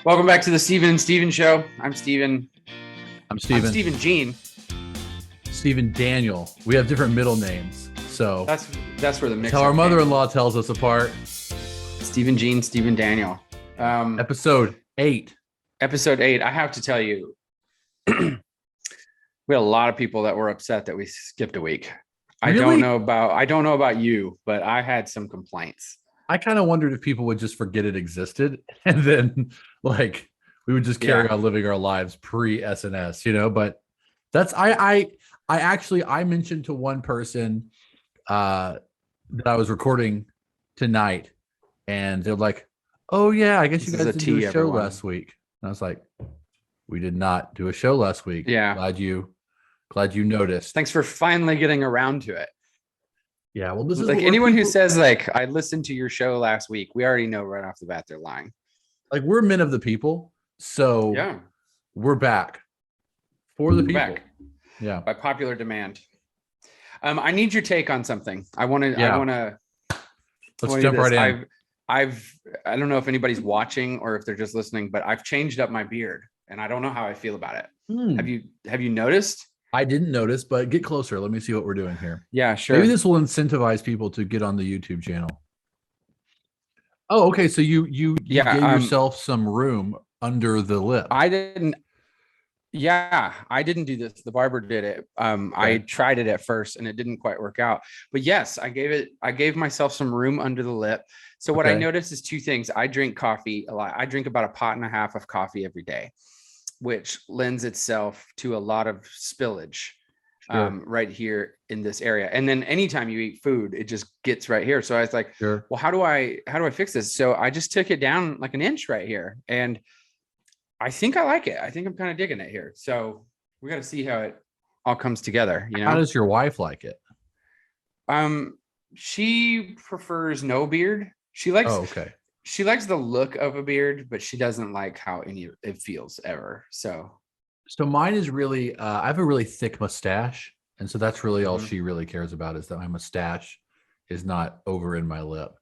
Welcome back to the Steven and Steven Show. I'm Steven. I'm Steven. I'm Steven Jean. Steven Daniel. We have different middle names, so that's where the mix. That's how our mother-in-law tells us apart. Steven Jean, Steven Daniel. Episode 8. Episode 8. I have to tell you, we had a lot of people that were upset that we skipped a week. Really? I don't know about you, but I had some complaints. I kind of wondered if people would just forget it existed, and then like we would just carry on living our lives pre-SNS, you know. But that's I mentioned to one person that I was recording tonight, and they're like, "Oh yeah, I guess you guys didn't do a show last week." And I was like, "We did not do a show last week." Yeah, glad you noticed. Thanks for finally getting around to it. Yeah, well, this is like anyone who says like I listened to your show last week, we already know right off the bat they're lying. Like, we're men of the people, so yeah, we're back for the people. Back. Yeah, by popular demand. I need your take on something. I want to. Let's jump right in. I don't know if anybody's watching or if they're just listening, but I've changed up my beard, and I don't know how I feel about it. Have you noticed? I didn't notice, but get closer. Let me see what we're doing here. Yeah, sure. Maybe this will incentivize people to get on the YouTube channel. Oh, okay. So you gave yourself some room under the lip. I didn't do this. The barber did it. I tried it at first and it didn't quite work out. But yes, I gave myself some room under the lip. So what I noticed is two things. I drink coffee a lot. I drink about a pot and a half of coffee every day, which lends itself to a lot of spillage right here in this area. And then anytime you eat food, it just gets right here. So I was like, well, how do I fix this? So I just took it down like an inch right here. And I think I like it. I think I'm kind of digging it here. So we got to see how it all comes together. You know, how does your wife like it? She prefers no beard. She likes, she likes the look of a beard, but she doesn't like how it feels ever. So mine is really, I have a really thick mustache. And so that's really all she really cares about, is that my mustache is not over in my lip.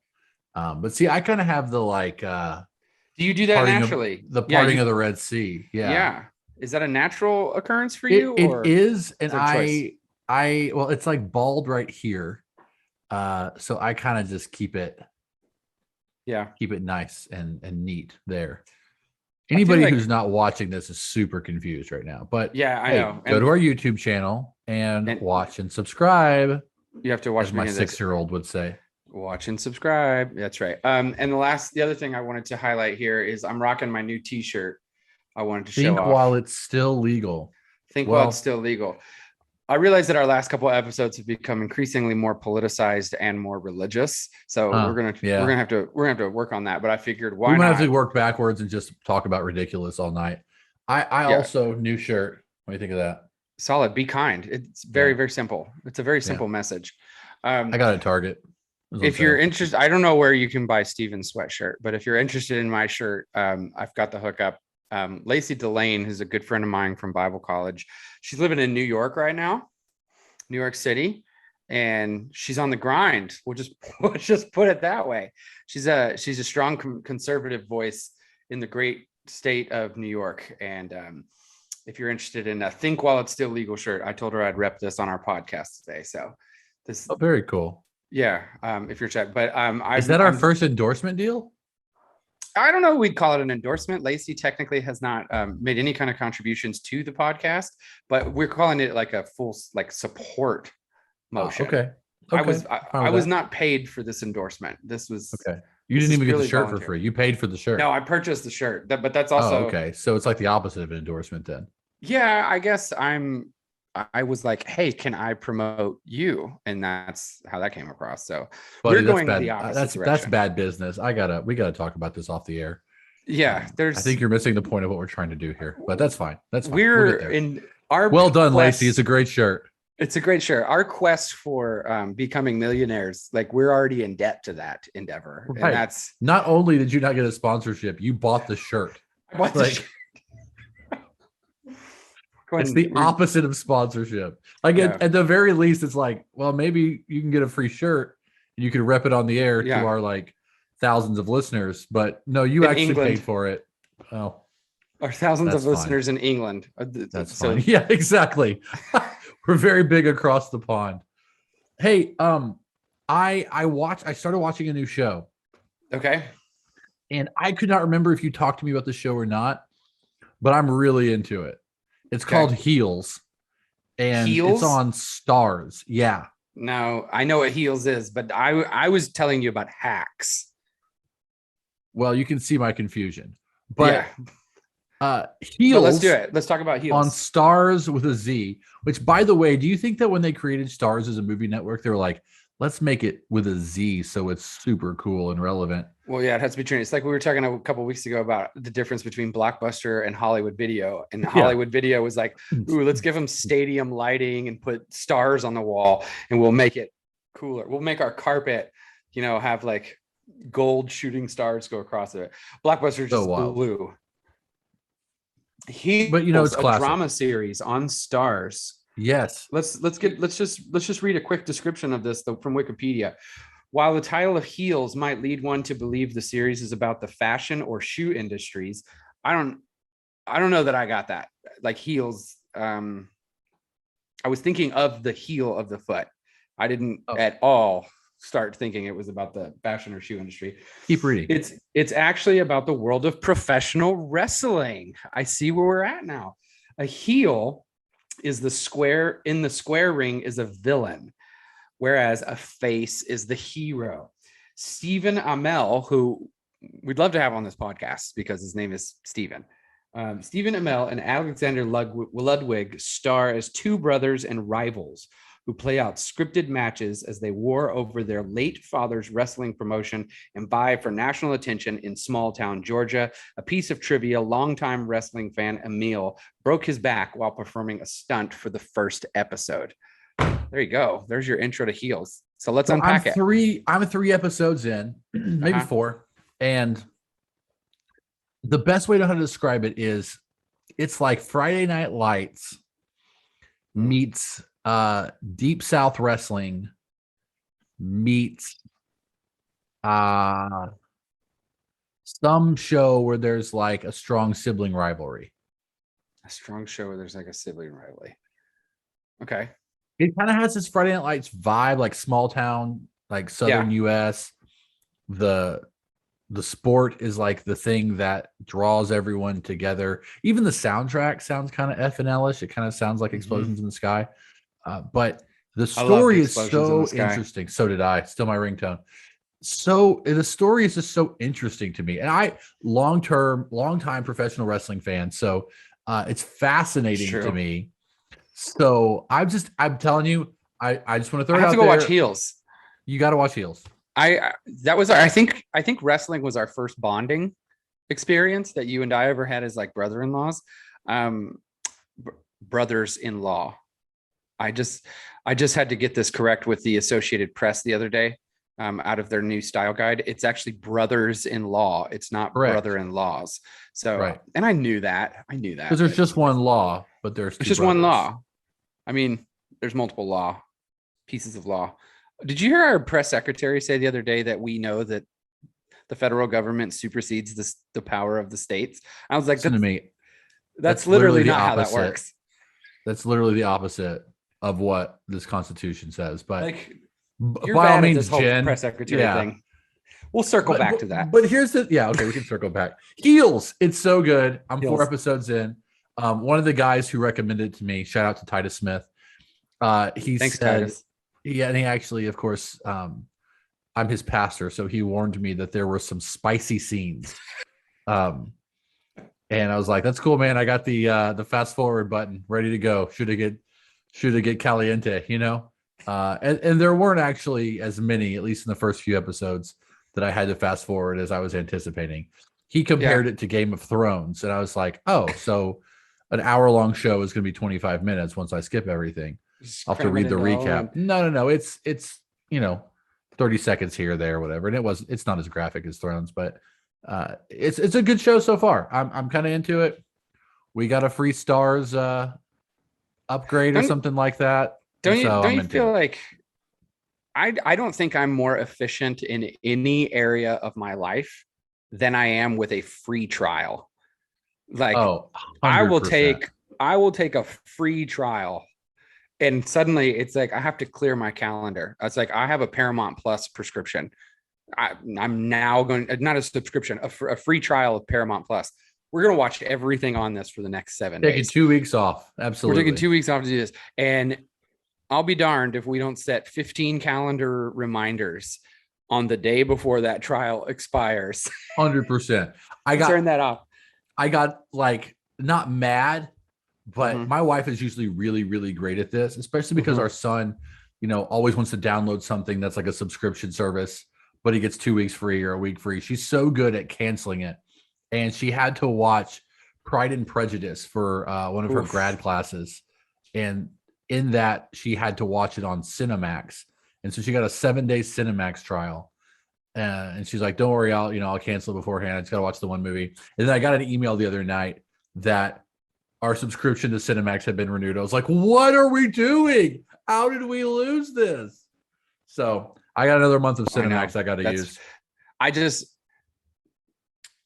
But see, I kind of have the like, do you do that naturally? The parting of the Red Sea. Yeah. Yeah. Is that a natural occurrence for you? It is. And well, it's like bald right here. So I kind of just keep it nice and neat there. Anybody who's not watching this is super confused right now. But yeah, I know. Go to our YouTube channel and watch and subscribe. You have to watch, as my 6-year-old would say. Watch and subscribe. That's right. And the other thing I wanted to highlight here is I'm rocking my new t-shirt. I wanted to show off. While it's still legal. While it's still legal. I realize that our last couple of episodes have become increasingly more politicized and more religious. So we're gonna have to work on that. But I figured we might have to work backwards and just talk about ridiculous all night. I also new shirt. What do you think of that? Solid. Be kind. It's very, very simple. It's a very simple message. I got a Target. If you're interested, I don't know where you can buy Steven's sweatshirt, but if you're interested in my shirt, I've got the hookup. Lacey Delane, who's a good friend of mine from Bible college, she's living in New York right now, New York City, and she's on the grind. We'll just put it that way. She's a strong conservative voice in the great state of New York. And if you're interested in a Think While It's Still Legal shirt, I told her I'd rep this on our podcast today. So this very cool. Yeah, if you're checked, but is that our first endorsement deal? I don't know. We'd call it an endorsement. Lacey technically has not made any kind of contributions to the podcast, but we're calling it like a full support motion. Okay. I was not paid for this endorsement. This was okay. You didn't even get the shirt for free. You paid for the shirt. No, I purchased the shirt. But that's also okay. So it's like the opposite of an endorsement then. Yeah, I guess I was like, hey, can I promote you? And that's how that came across. So we're going the opposite direction. That's bad business. We gotta talk about this off the air. Yeah, I think you're missing the point of what we're trying to do here, but that's fine. That's fine. We're in our well done, Lacey. It's a great shirt. It's a great shirt. Our quest for becoming millionaires, like we're already in debt to that endeavor. Right. And that's not only did you not get a sponsorship, you bought the shirt. I bought the shirt. It's the opposite of sponsorship. Like at the very least, it's like, well, maybe you can get a free shirt and you can rep it on the air to our like thousands of listeners. But no, you actually paid for it. Oh, Our thousands that's of fine. listeners in England. That's So fine. Yeah, exactly. We're very big across the pond. Hey, I started watching a new show, okay. and I could not remember if you talked to me about the show or not, but I'm really into it. It's called Okay. Heels, and it's Heels. on Stars. Yeah. No, I know what heels is, but I was telling you about hacks. Well, you can see my confusion. Yeah, But but let's do Heels it. Let's talk about on heels. Stars with a Z, which by the way, do you think that when they created Stars as a movie network, they were like, let's make it with a Z so it's super cool and relevant? Well, yeah, it has to be true. It's like we were talking a couple weeks ago about the difference between Blockbuster and Hollywood Video. And Yeah. Hollywood Video was like, "Ooh, let's give them stadium lighting and put stars on the wall, and we'll make it cooler. We'll make our carpet, have like gold shooting stars go across it." Blockbuster So just wild. blue. But you know Heels, it's a classic. drama series on Stars. Yes. Let's just read a quick description of this from Wikipedia. While the title of Heels might lead one to believe the series is about the fashion or shoe industries, I don't know that I got that. Like heels, I was thinking of the heel of the foot. I didn't Oh, at all start thinking it was about the fashion or shoe industry. keep reading. It's actually about the world of professional wrestling. I see where we're at now. A heel is the square in the square ring is a villain, whereas a face is the hero. Stephen Amell, who we'd love to have on this podcast because his name is Stephen. Stephen Amell and Alexander Ludwig star as two brothers and rivals who play out scripted matches as they war over their late father's wrestling promotion and vie for national attention in small town Georgia. A piece of trivia: longtime wrestling fan Emil broke his back while performing a stunt for the first episode. There you go. There's your intro to heels. So let's So unpack it. I'm 3 episodes in, maybe Uh-huh. 4. And the best way to how to describe it is it's like Friday Night Lights meets Deep South Wrestling meets uh some show where there's like a strong sibling rivalry. A strong show where there's like a sibling rivalry. Okay. It kind of has this Friday Night Lights vibe, like small town, like southern US. The sport is like the thing that draws everyone together. Even the soundtrack sounds kind of FNL-ish. It kind of sounds like explosions in the sky. But the I love the story is explosions in the so sky. interesting. So did I. Still my ringtone. So the story is just so interesting to me. And I long time professional wrestling fan. So it's fascinating to True. me. So I'm telling you, I just want to throw I it have out to go there. watch heels. You got to watch Heels. I think wrestling was our first bonding experience that you and I ever had as like brother-in-laws. Brothers-in-law. I just had to get this correct with the Associated Press the other day. Out of their new style guide, it's actually brothers-in-law. It's not Correct. brother-in-laws. So, Right. And I knew that. Because there's just one law, but there's It's two just one brothers. law. I mean, there's multiple pieces of law. Did you hear our press secretary say the other day that we know that the federal government supersedes the power of the states? I was like, Listen to me. that's literally the not how that opposite. works. That's literally the opposite of what this Constitution says. But Like, you're by all bad at means, this whole Jen, press secretary yeah. thing. We'll circle back to that. But here's the okay, we can circle back. Heels, it's so good. I'm Heels. 4 episodes in. One of the guys who recommended it to me, shout out to Titus Smith. He Thanks, said, Titus. yeah, and he actually, of course, I'm his pastor, so he warned me that there were some spicy scenes. And I was like, "That's cool, man. I got the fast forward button ready to go. Should it get caliente, you know?" And there weren't actually as many, at least in the first few episodes, that I had to fast forward as I was anticipating. He compared it to Game of Thrones, and I was like, "Oh, so an hour-long show is going to be 25 minutes once I skip everything. I'll have to read the recap." No. It's 30 seconds here or there, whatever. And it's not as graphic as Thrones, but it's a good show so far. I'm kind of into it. We got a free Stars upgrade or something like that. Don't you feel like I don't think I'm more efficient in any area of my life than I am with a free trial. Like Oh, I will 100%. take I will take a free trial, and suddenly it's like I have to clear my calendar. It's like I have a Paramount Plus prescription. I'm now going, not a subscription, a free trial of Paramount Plus. We're going to watch everything on this for the next 7 Taking days. 2 weeks off. We're taking Absolutely. 2 weeks off to do this. And I'll be darned if we don't set 15 calendar reminders on the day before that trial expires. 100%. Turn that off. I got like not mad, but Mhm. my wife is usually really, really great at this, especially because Mhm. our son, always wants to download something that's like a subscription service, but he gets 2 weeks free or a week free. She's so good at canceling it. And she had to watch Pride and Prejudice for one of her Oof. grad classes. And in that, she had to watch it on Cinemax. And so she got a 7-day Cinemax trial. And she's like, "Don't worry, I'll cancel it beforehand. I just gotta watch the one movie." And then I got an email the other night that our subscription to Cinemax had been renewed. I was like, "What are we doing? How did we lose this?" So I got another month of Cinemax I got to use. I just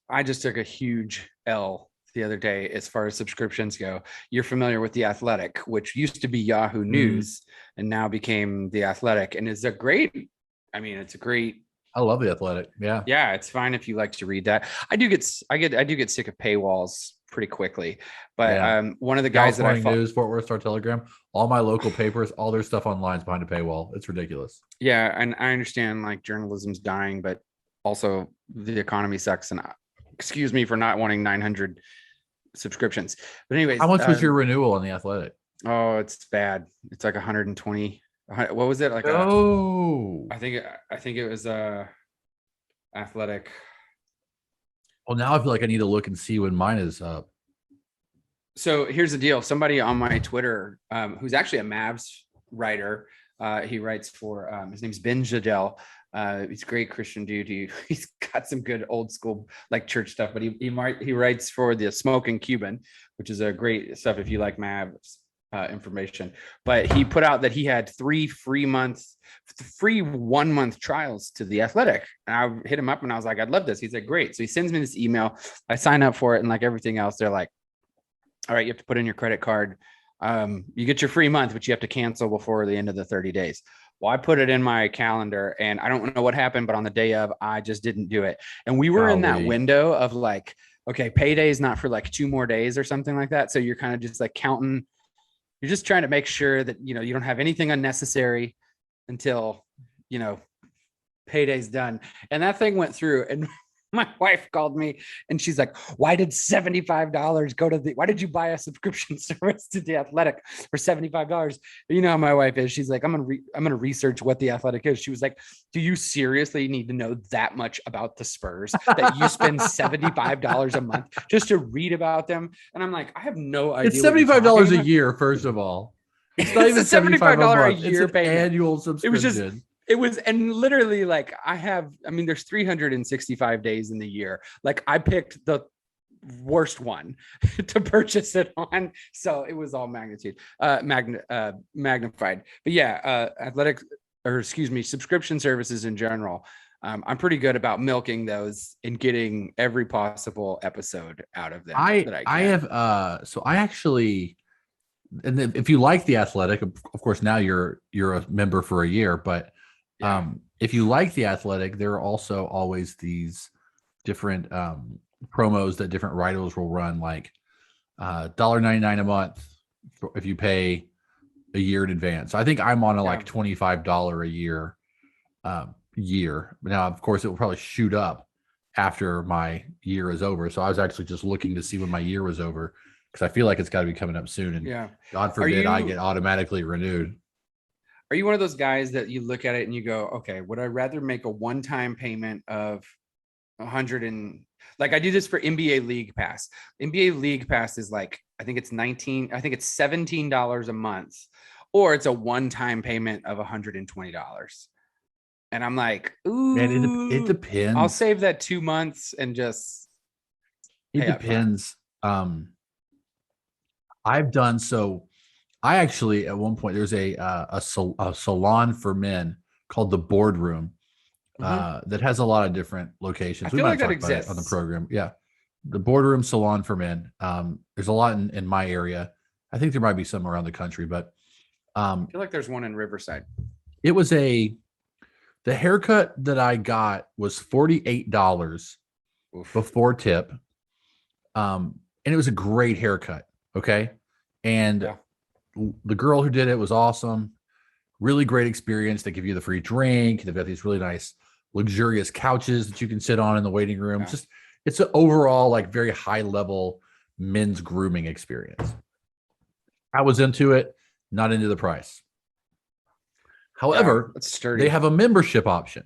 I just took a huge L the other day as far as subscriptions go. You're familiar with The Athletic, which used to be Yahoo News and now became The Athletic, and it's a great. I mean, it's a great. I love The Athletic. Yeah. Yeah, it's fine if you like to read that. I do get sick of paywalls pretty quickly, but Yeah. one of the Dallas guys that I Morning News, Fort Worth Star Telegram, all my local papers, all their stuff online is behind a paywall. It's ridiculous. yeah, and I understand like journalism's dying, but also the economy sucks, and excuse me for not wanting 900 subscriptions. But anyways, How much was your renewal on The Athletic? oh, it's bad. It's like 120. What was it like? I think it was Athletic. Well, now I feel like I need to look and see when mine is up. So here's the deal. Somebody on my Twitter, who's actually a Mavs writer, he writes for his name's Ben Jadel. He's a great Christian dude. He's got some good old school like church stuff, but he writes for the Smoking Cuban, which is a great stuff if you like Mavs information. But he put out that he had 3 free 1 month trials to The Athletic, and I hit him up and I was like, I'd love this. He's like, great. So he sends me this email. I sign up for it, and like everything else, they're like, all right, you have to put in your credit card. You get your free month, but you have to cancel before the end of the 30 days. Well, I put it in my calendar, and I don't know what happened, but on the day of, I just didn't do it. And we were in that window of like, okay, payday is not for like 2 more days or something like that. So you're kind of just like counting. You're just trying to make sure that, you don't have anything unnecessary until, payday's done. And that thing went through, and my wife called me and she's like, why did $75 go to why did you buy a subscription service to The Athletic for $75? You know how my wife is. She's like, I'm going to research what The Athletic is. She was like, do you seriously need to know that much about the Spurs that you spend $75 a month just to read about them? And I'm like, I have no idea. It's $75 a year, first of all. It's not even $75 a year. It's an annual subscription. And literally like there's 365 days in the year. Like I picked the worst one to purchase it on. So it was all magnified. But yeah, subscription services in general. I'm pretty good about milking those and getting every possible episode out of them. And if you like The Athletic, of course, now you're a member for a year, but if you like The Athletic, there are also always these different promos that different writers will run, like $1.99 a month if you pay a year in advance. So I think I'm on a like $25 a year year. Now, of course, it will probably shoot up after my year is over. So I was actually just looking to see when my year was over, because I feel like it's got to be coming up soon. And God forbid I get automatically renewed. Are you one of those guys that you look at it and you go, okay, would I rather make a one-time payment of 100 and like I do this for NBA League Pass. NBA League Pass is like, I think it's $17 a month, or it's a one-time payment of $120. And I'm like, ooh, man, it depends. I'll save that 2 months and just. It depends. I've done so. I actually, at one point, there's a salon for men called the Boardroom that has a lot of different locations. I feel like that exists on the program. Yeah. the Boardroom Salon for Men. There's a lot in my area. I think there might be some around the country, but I feel like there's one in Riverside. it was the haircut that I got was $48 before tip. And it was a great haircut. Okay. And Yeah. the girl who did it was awesome. Really great experience. They give you the free drink. They've got these really nice, luxurious couches that you can sit on in the waiting room. Yeah. Just, it's an overall, like, very high level men's grooming experience. I was into it, not into the price. However, it's sturdy. they have a membership option,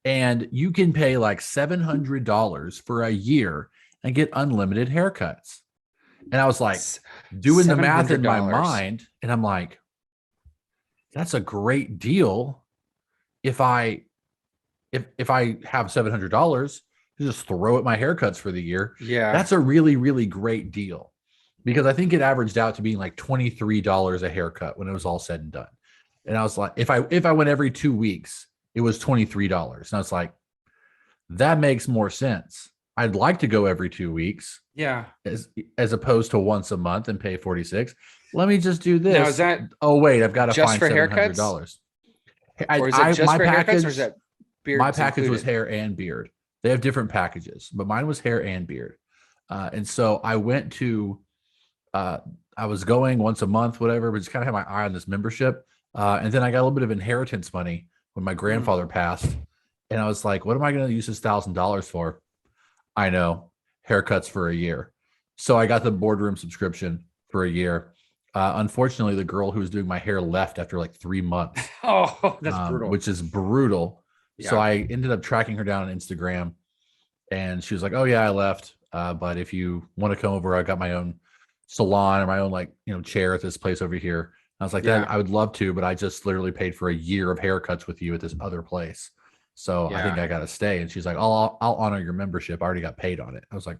and you can pay like $700 for a year and get unlimited haircuts. And I was like, doing the math in my mind, and I'm like, that's a great deal. If I have $700 to just throw at my haircuts for the year, Yeah, that's a really, really great deal, because I think it averaged out to being like $23 a haircut when it was all said and done. And I was like, if I went every 2 weeks, it was $23. And I was like, that makes more sense. I'd like to go every 2 weeks. Yeah. As opposed to once a month and pay 46. Let me just do this. Now, is that oh wait, I've got to just find for $700. Or is it just my for package, haircuts, or is that beard? my package was hair and beard. They have different packages, but mine was hair and beard. And so I went to I was going once a month, whatever, but just kind of had my eye on this membership. And then I got a little bit of inheritance money when my grandfather passed. And I was like, what am I going to use this $1,000 for? I know, haircuts for a year. So I got the Boardroom subscription for a year. Unfortunately, the girl who was doing my hair left after like 3 months. Oh, that's brutal. Which is brutal. Yeah. So I ended up tracking her down on Instagram, and she was like, oh yeah, I left. But if you want to come over, I got my own salon or my own, like, chair at this place over here. I was like, that I would love to, but I just literally paid for a year of haircuts with you at this other place. So I think I got to stay. And she's like, I'll honor your membership. I already got paid on it. I was like,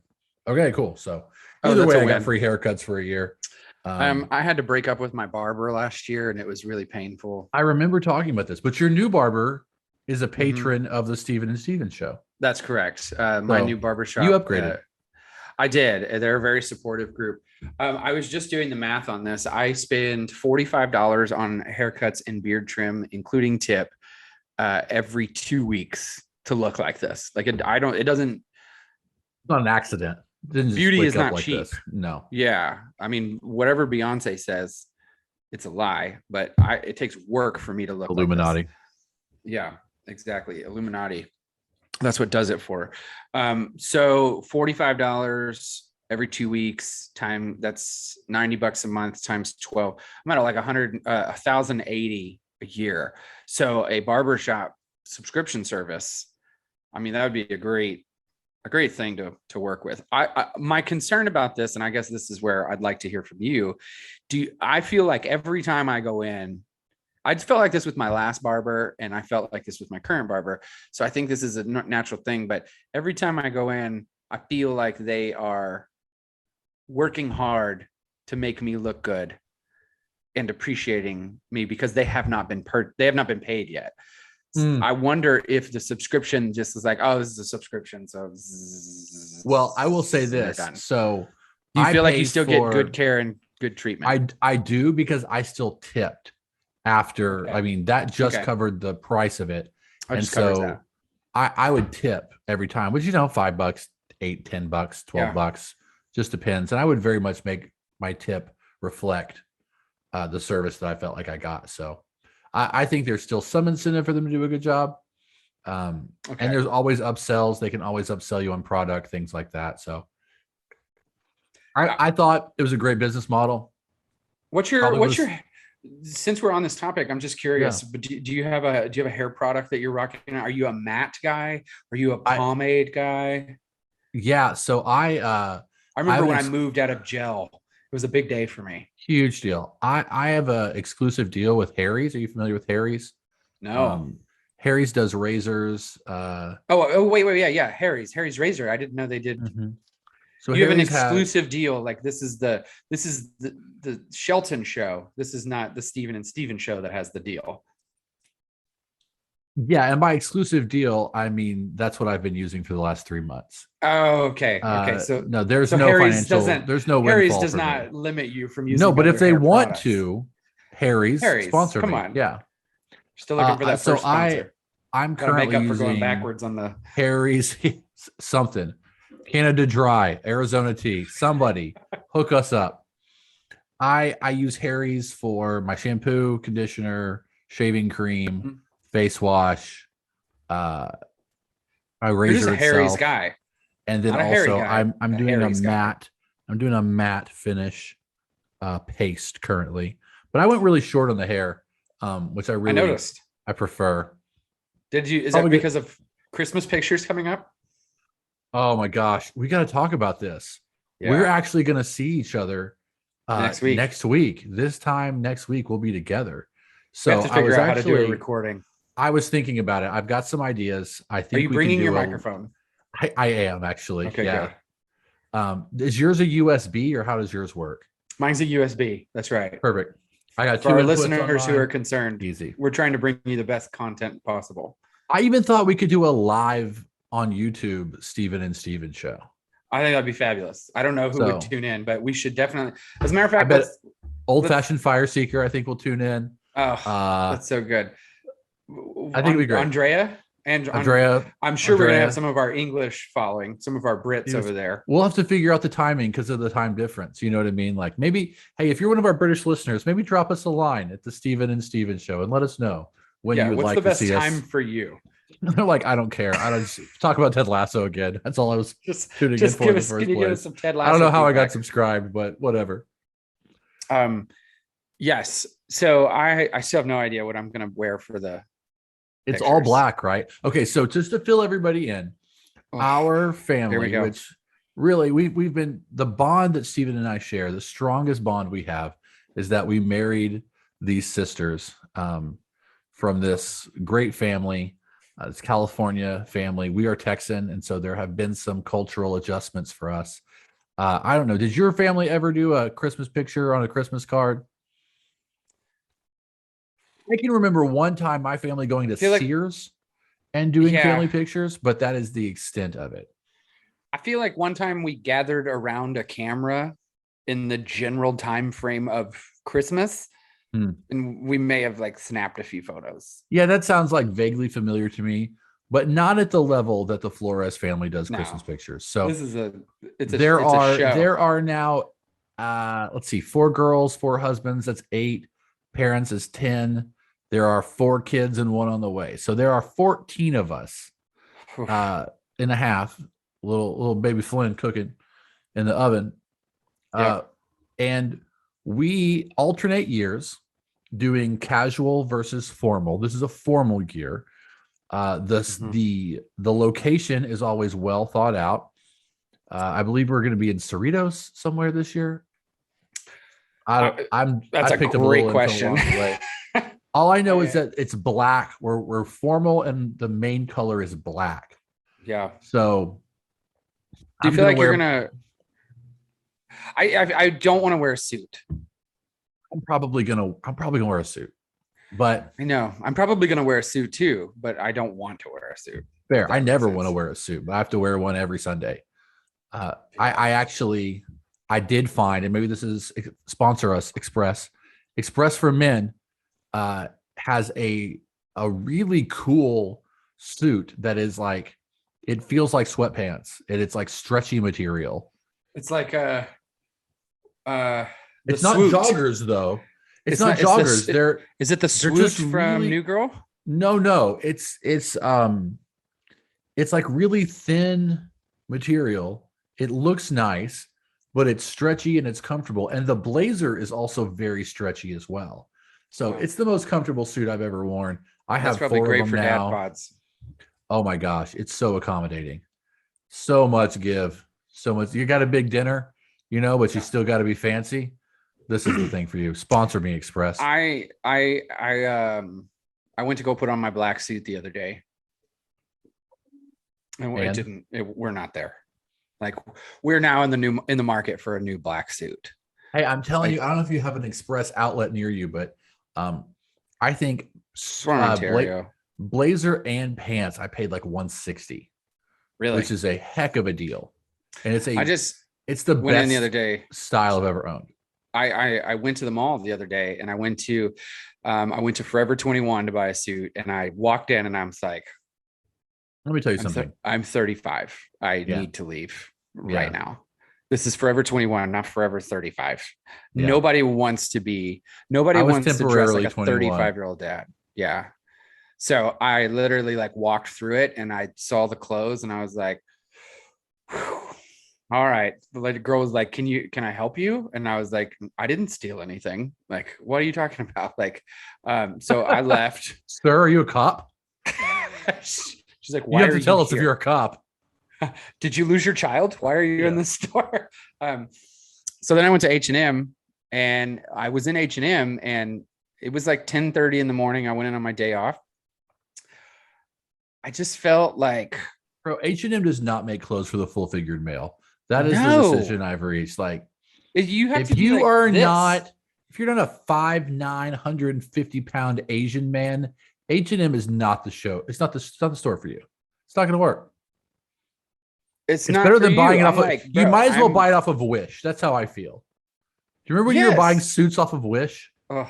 okay, cool. So either way, I got free haircuts for a year. I had to break up with my barber last year, and it was really painful. I remember talking about this, but your new barber is a patron of the Steven and Steven show. That's correct. My new barbershop. You upgraded. I did. They're a very supportive group. I was just doing the math on this. I spend $45 on haircuts and beard trim, including tip, every 2 weeks to look like this. Like it doesn't. It's not an accident. Beauty is not cheap. This. No. Yeah. I mean, whatever Beyonce says, it's a lie, but it takes work for me to look Illuminati. like this. Yeah, exactly. Illuminati. That's what does it for. So $45 every 2 weeks that's $90 a month times 12. I'm at like 1,080 a year. So a barbershop subscription service, I mean, that would be a great thing to work with. My concern about this, and I guess this is where I'd like to hear from you. I feel like every time I go in, I felt like this with my last barber, and I felt like this with my current barber. So I think this is a natural thing, but every time I go in, I feel like they are working hard to make me look good and appreciating me, because they have not been paid yet. I wonder if the subscription just is like, oh, this is a subscription. So, well, I will say this. So do you feel like you still get good care and good treatment? I do, because I still tipped after. I mean, that just covered the price of it. And so I would tip every time, which, $5, $8, $10, $12, just depends. And I would very much make my tip reflect the service that I felt like I got. So I think there's still some incentive for them to do a good job. And there's always upsells. They can always upsell you on product, things like that. So I thought it was a great business model. Since we're on this topic, I'm just curious, but do you have a hair product that you're rocking? Are you a matte guy? Are you a pomade guy? Yeah. So I remember when I moved out of gel. It was a big day for me. Huge deal. I have a exclusive deal with Harry's. Are you familiar with Harry's? No. Harry's does razors. Wait. Yeah. Harry's razor. I didn't know they did. Mm-hmm. So you have an exclusive deal. Like this is the Shelton show. This is not the Steven and Steven show that has the deal. Yeah, and by exclusive deal, I mean that's what I've been using for the last 3 months. Oh, okay. Okay. No, there's So no financial, there's no Harry's windfall does for me. not limit you from No, using but if other they hair want products. to, Harry's Harry's, sponsor come me. on. Yeah. Still looking for that So first sponsor. I'm Got to make currently up for going using backwards on the. Harry's something, Canada Dry, Arizona Tea. Somebody hook us up. I use Harry's for my shampoo, conditioner, shaving cream, Mhm. face wash, uh, my You're just razor a Harry's itself, guy, and then not a Harry also guy. I'm A doing a Harry's guy. matte. I'm doing a matte finish paste currently, but I went really short on the hair, which I noticed. I prefer. Did you? Is Probably that good. because of Christmas pictures coming up? Oh my gosh, we got to talk about this. We're Yeah, actually going to see each other next week next week. This time next week we'll be together. we have So to figure out how to do a recording. I was thinking about it. I've got some ideas. I Are think you we can bringing your do microphone? I am actually. Okay, Yeah. good. Is yours a USB or how does yours work? Mine's a USB. That's right. Perfect. I got For two our inputs on listeners who are mine. concerned, Easy. we're trying to bring you the best content possible. I even thought we could do a live on YouTube Steven and Steven show. I think that'd be fabulous. I don't know who would tune in, but we should definitely. As a matter of fact, I bet Old Fashioned Fire Seeker, I think, will tune in. Oh, that's so good. I think it'd be great. Andrea. I'm sure we're gonna have some of our English following, some of our Brits over there. We'll have to figure out the timing because of the time difference. You know what I mean? Like maybe, hey, if you're one of our British listeners, maybe drop us a line at the Steven and Steven show and let us know when you would like to see us. What's the best time for you? They're like, I don't care. I don't just talk about Ted Lasso again. That's all I was tuning in for in the first place. Give us some Ted Lasso I don't know how feedback? I got subscribed, but whatever. Yes. So I still have no idea what I'm gonna wear for the. It's all black, right? Okay, so just to fill everybody in, our family, which really we've been the bond that Steven and I share, the strongest bond we have is that we married these sisters from this great family. It's California family. We are Texan, and so there have been some cultural adjustments for us. I don't know. Did your family ever do a Christmas picture on a Christmas card? I can remember one time my family going to Sears and doing family pictures, but that is the extent of it. I feel like one time we gathered around a camera in the general time frame of Christmas, and we may have like snapped a few photos. Yeah, that sounds like vaguely familiar to me, but not at the level that the Flores family does Christmas pictures. So this is there are now let's see, 4 girls, 4 husbands, that's 8. Parents is 10. There are 4 kids and 1 on the way. So there are 14 of us and a half, little baby Flynn cooking in the oven. And we alternate years doing casual versus formal. This is a formal year. The location is always well thought out. I believe we're going to be in Cerritos somewhere this year. That's a great question. All I know is that it's black. We're formal, and the main color is black. Yeah. So, do you feel like you're gonna? I don't want to wear a suit. I'm probably gonna wear a suit, but I know I'm probably gonna wear a suit too. But I don't want to wear a suit. Fair. I never want to wear a suit, but I have to wear one every Sunday. I did find, and maybe this is sponsor us, Express for Men. Has a really cool suit that is like, it feels like sweatpants, and it's like stretchy material. It's like it's not joggers though. It's not joggers. Is it the swoot from New Girl? No. It's like really thin material. It looks nice, but it's stretchy and it's comfortable. And the blazer is also very stretchy as well. So it's the most comfortable suit I've ever worn. I have 4 great of them for now. dad pods. Oh my gosh, it's so accommodating. So much give. So much. You got a big dinner, but you still got to be fancy. This is the thing for you. Sponsor me, Express. I went to go put on my black suit the other day. And we're not there. Like, we're now in the market for a new black suit. Hey, I'm telling you, I don't know if you have an Express outlet near you, but I think Ontario. blazer and pants, I paid like 160, Really? which is a heck of a deal. And I just it's the went in the other best day. style I've ever owned. I went to the mall the other day, and I went to Forever 21 to buy a suit, and I walked in and I was like, Let me tell you something. I'm 35. I Yeah. need to leave Yeah. right now. This is Forever 21, not Forever 35. Yeah. Nobody wants to I was wants to dress like temporarily a 21. 35-year-old dad. Yeah. So I literally like walked through it and I saw the clothes and I was like, "Whew. All right." The girl was like, can I help you? And I was like, I didn't steal anything. Like, what are you talking about? Like, so I left. Sir, are you a cop? She's like, You why have are to tell you us if here? you're a cop. Did you lose your child? Why are you in Yeah. the store? Um, so then I went to H&M and I was in H&M and it was like 10:30 in the morning. I went in on my day off. I just felt like, Bro, H&M does not make clothes for the full-figured male. That is the no, decision I've reached. Like, you have if to be you like are this. not, if you're not a 5'9", 150-pound Asian man, H&M is not the show. It's not the store for you. It's not going to work. It's It's not better for than you. buying it I'm off of, like, you bro, might as well buy it off of Wish. That's how I feel. Do you remember when you were buying yes. suits off of Wish? Oh,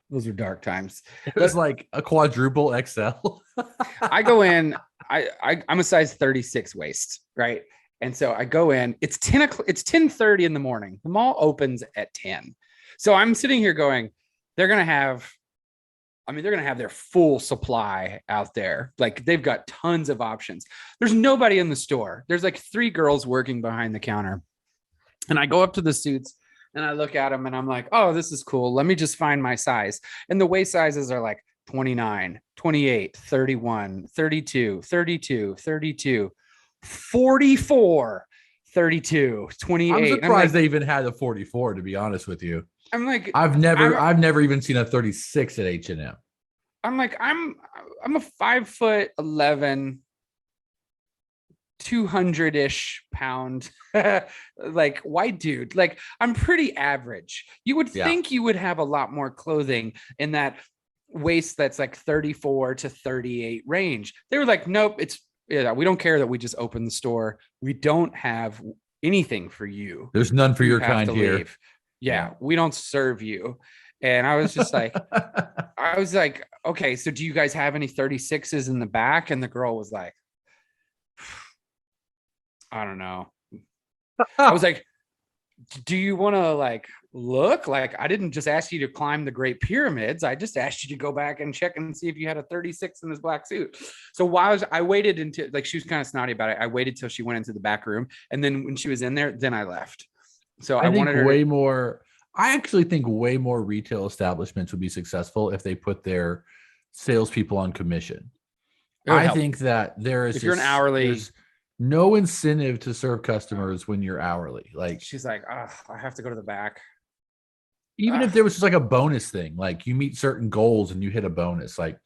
those are dark times. It was like a quadruple XL. I go in, I'm a size 36 waist, right? And so I go in, it's 10 o'clock, it's 10:30 in the morning. The mall opens at 10. So I'm sitting here going, they're gonna have, they're gonna have their full supply out there. Like they've got tons of options. There's nobody in the store. There's like 3 girls working behind the counter. And I go up to the suits and I look at them and I'm like, oh, this is cool. Let me just find my size. And the waist sizes are like 29, 28, 31, 32, 32, 32, 44, 32, 28. I'm I'm surprised like, they even had a 44, to be honest with you. I'm like, I've never even seen a 36 at H&M. I'm like, I'm a 5'11", 200-ish pound like white dude. Like I'm pretty average. You would think you would have a lot more clothing in that waist that's like 34 to 38 range. They were like, nope, we don't care that we just opened the store. We don't have anything for you. There's none for your kind here. Leave. Yeah, we don't serve you. And I was just like, okay, so do you guys have any 36s in the back? And the girl was like, I don't know. I was like, do you want to like look? Like, I didn't just ask you to climb the Great Pyramids. I just asked you to go back and check and see if you had a 36 in this black suit. So I waited until like she was kind of snotty about it. I waited till she went into the back room. And then when she was in there, then I left. So I wanted her I actually think way more retail establishments would be successful if they put their salespeople on commission. I think that if you're an hourly, there's no incentive to serve customers when you're hourly. Like she's like, oh, I have to go to the back. Even if there was just like a bonus thing, like you meet certain goals and you hit a bonus, like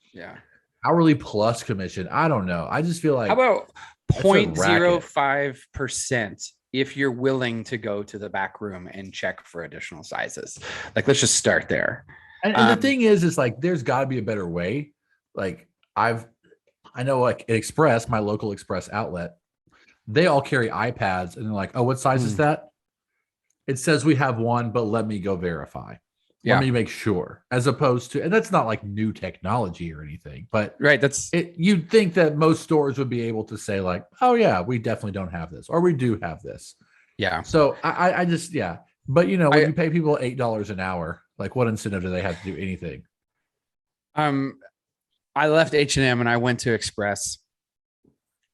hourly plus commission. I don't know. I just feel like how about 0.05% if you're willing to go to the back room and check for additional sizes. Like, let's just start there. And the thing is like there's got to be a better way. Like I know like at Express, my local Express outlet, they all carry iPads and they're like, oh, what size is that? It says we have one, but let me go verify. Let me make sure. As opposed to, and that's not like new technology or anything, but you'd think that most stores would be able to say like, oh yeah, we definitely don't have this, or we do have this. Yeah. So I just, but you know, when you pay people $8 an hour, like what incentive do they have to do anything? I left H&M and I went to Express.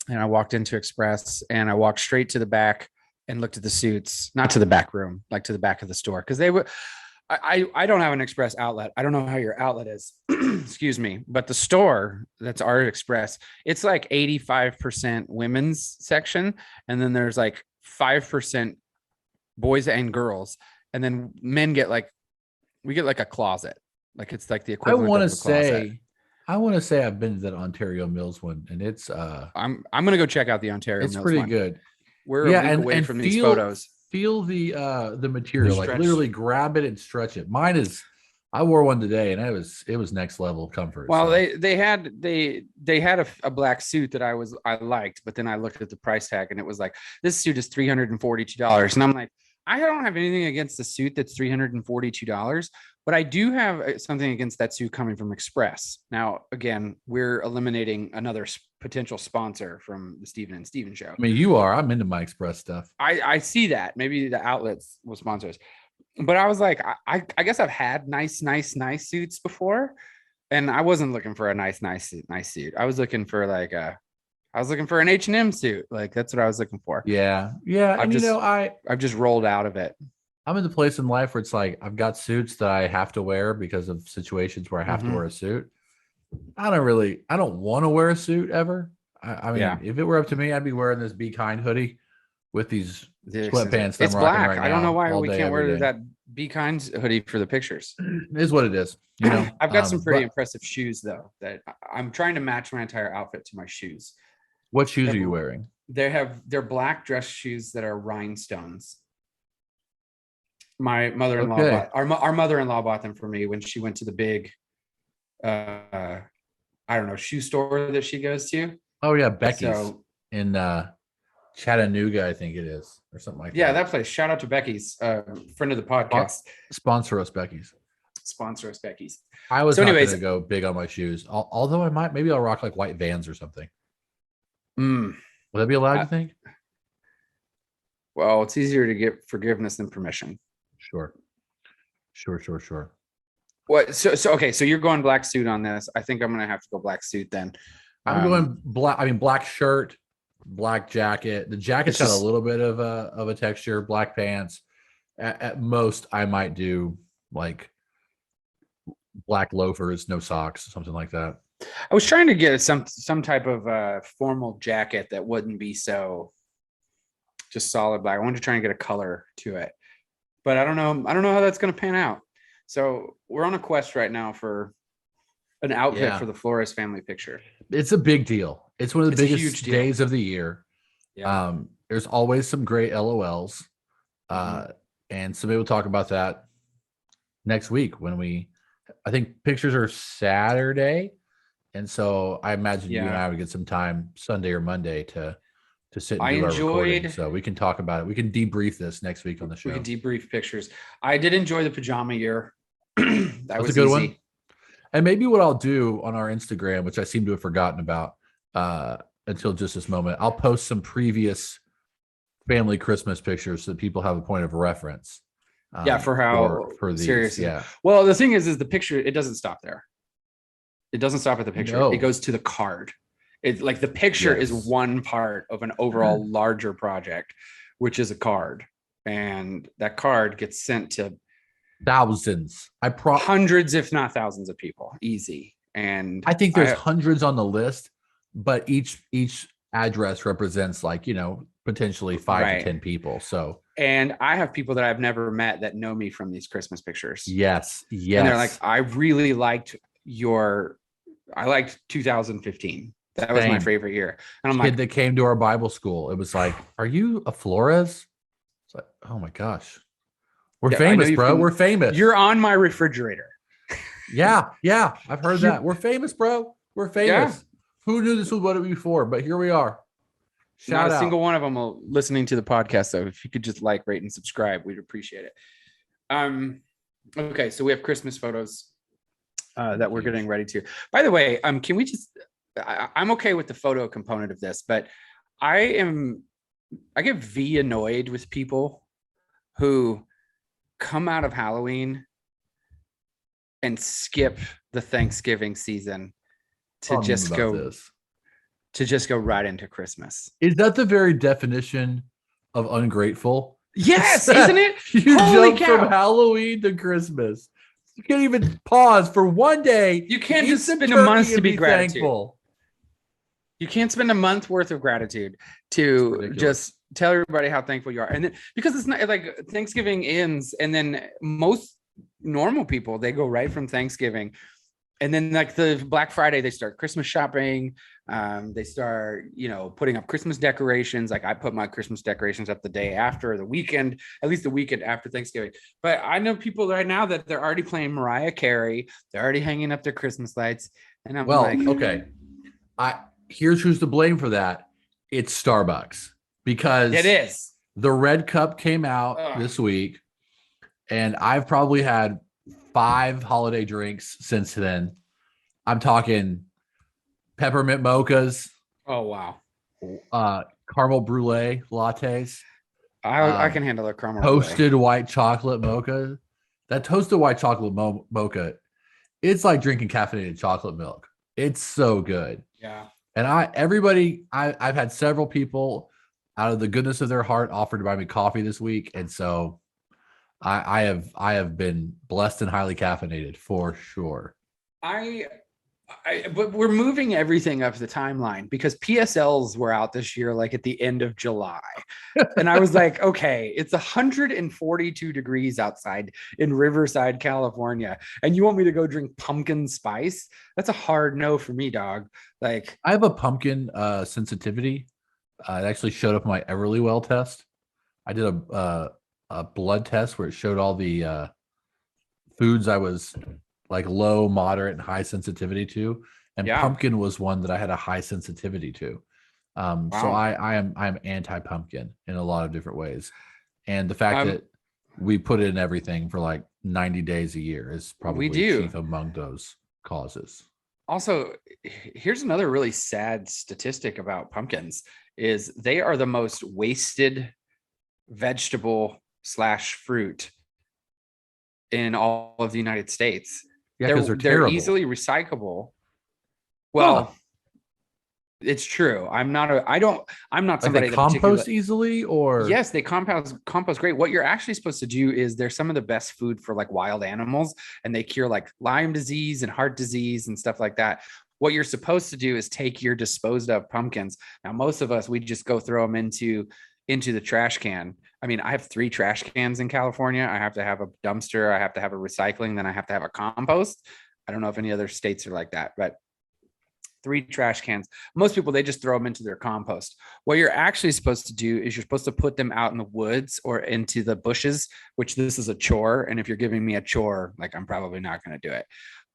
And I walked into Express and I walked straight to the back and looked at the suits, not to the back room, like to the back of the store. Cause they were, I don't have an Express outlet. I don't know how your outlet is, excuse me, but the store that's our Express, it's like 85% women's section. And then there's like 5% boys and girls. And then men get like, we get like a closet. Like it's like the equivalent of a closet. I want to say I've been to that Ontario Mills one, and it's I'm gonna go check out the Ontario Mills. It's pretty good. We're a week away from these photos. Feel the material, like literally grab it and stretch it. Mine is I wore one today, and it was next level comfort. Well, So they had a black suit that I liked, but then I looked at the price tag and it was like this suit is $342, and I'm like, I don't have anything against the suit that's $342, but I do have something against that suit coming from Express. Now, again, we're eliminating another potential sponsor from the Steven and Steven show. I mean, you are. I'm into my Express stuff. I see that maybe the outlets will sponsor us, but I was like, I guess I've had nice suits before, and I wasn't looking for a nice suit. I was looking for an H&M suit. Like that's what I was looking for. Yeah, yeah. And I've just rolled out of it. I'm in the place in life where it's like I've got suits that I have to wear because of situations where I have to wear a suit. I don't want to wear a suit ever. I mean, if it were up to me, I'd be wearing this Be Kind hoodie with these sweatpants. It's black. Right now, I don't know why we can't wear that Be Kind hoodie for the pictures. It is what it is. You know, I've got some pretty impressive shoes though that I'm trying to match my entire outfit to my shoes. What shoes are you wearing? They're black dress shoes that are rhinestones. My mother-in-law our mother-in-law bought them for me when she went to the big I don't know, shoe store that she goes to. Oh yeah, Becky's in Chattanooga, I think it is, or something like that. Yeah, that place. Shout out to Becky's, friend of the podcast. Sponsor us, Becky's. Sponsor us, Becky's. I was not going to go big on my shoes, although maybe I'll rock like white Vans or something. Will that be allowed, you think? Well, it's easier to get forgiveness than permission. Sure. What? So okay. So you're going black suit on this. I think I'm gonna have to go black suit then. I'm going black. I mean, black shirt, black jacket. The jacket's got a little bit of a texture. Black pants. At most, I might do like black loafers, no socks, something like that. I was trying to get some type of formal jacket that wouldn't be so just solid black. I wanted to try and get a color to it, but I don't know how that's going to pan out. So we're on a quest right now for an outfit for the Flores family picture. It's a big deal. It's one of the biggest days of the year. Yeah. There's always some great LOLs. And so maybe we'll talk about that next week I think pictures are Saturday. And so I imagine you and I would get some time Sunday or Monday to sit and do our recording. So we can talk about it. We can debrief this next week on the show. We can debrief pictures. I did enjoy the pajama year. that was a good easy. one. And maybe what I'll do on our Instagram, which I seem to have forgotten about until just this moment, I'll post some previous family Christmas pictures so that people have a point of reference. For these. Seriously. Yeah. Well, the thing is the picture, it doesn't stop there. It doesn't stop at the picture. No. It goes to the card. It's like the picture is one part of an overall larger project, which is a card. And that card gets sent to thousands. Hundreds, if not thousands of people. Easy. And I think there's hundreds on the list, but each address represents potentially 5 to 10 people. So, and I have people that I've never met that know me from these Christmas pictures. Yes. And they're like, I really liked I liked 2015. That was my favorite year. And I'm kid that came to our Bible school. It was like, are you a Flores? It's like, oh my gosh. We're famous, bro. We're famous. You're on my refrigerator. Yeah. I've heard that. We're famous, bro. We're famous. Yeah. Who knew this was what it would be for? But here we are. Not a single one of them listening to the podcast, though. If you could just like, rate, and subscribe, we'd appreciate it. Okay, so we have Christmas photos that we're getting ready to. By the way, can we just? I'm okay with the photo component of this, but I get annoyed with people who come out of Halloween and skip the Thanksgiving season to just go right into Christmas. Is that the very definition of ungrateful? Yes, isn't it? You jump from Halloween to Christmas. You can't even pause for one day. You can't just spend a month to be thankful. You can't spend a month worth of gratitude to just tell everybody how thankful you are. And then, because it's not like Thanksgiving ends, and then most normal people, they go right from Thanksgiving. And then like the Black Friday, they start Christmas shopping. They start, putting up Christmas decorations. Like I put my Christmas decorations up the day after the weekend, at least the weekend after Thanksgiving. But I know people right now that they're already playing Mariah Carey. They're already hanging up their Christmas lights. And I'm Well, like, okay. Here's who's to blame for that. It's Starbucks, because it is. the red cup came out this week, and I've probably had 5 holiday drinks since then. I'm talking peppermint mochas, Oh, wow. caramel brulee lattes, I can handle a caramel toasted white chocolate mocha. That toasted white chocolate mocha, it's like drinking caffeinated chocolate milk. It's so good. Yeah. And I've had several people out of the goodness of their heart offer to buy me coffee this week. And so I have been blessed and highly caffeinated for sure. But we're moving everything up the timeline because PSLs were out this year, like at the end of July. And I was like, okay, it's 142 degrees outside in Riverside, California. And you want me to go drink pumpkin spice? That's a hard no for me, dog. Like, I have a pumpkin sensitivity. It actually showed up in my Everlywell test. I did a blood test where it showed all the foods I was like low, moderate, and high sensitivity to, and pumpkin was one that I had a high sensitivity to. Wow. So I'm anti-pumpkin in a lot of different ways, and the fact that we put it in everything for like 90 days a year is probably chief among those causes. Also, here's another really sad statistic about pumpkins: is they are the most wasted vegetable / fruit in all of the United States. Yeah, because they're easily recyclable. Well, it's true. I'm not somebody that compost easily, or yes, they compost great. What you're actually supposed to do is they're some of the best food for like wild animals, and they cure like Lyme disease and heart disease and stuff like that. What you're supposed to do is take your disposed of pumpkins. Now, most of us, we just go throw them into the trash can. I mean, I have 3 trash cans in California. I have to have a dumpster. I have to have a recycling. Then I have to have a compost. I don't know if any other states are like that, but 3 trash cans. Most people, they just throw them into their compost. What you're actually supposed to do is you're supposed to put them out in the woods or into the bushes, which this is a chore. And if you're giving me a chore, like I'm probably not going to do it.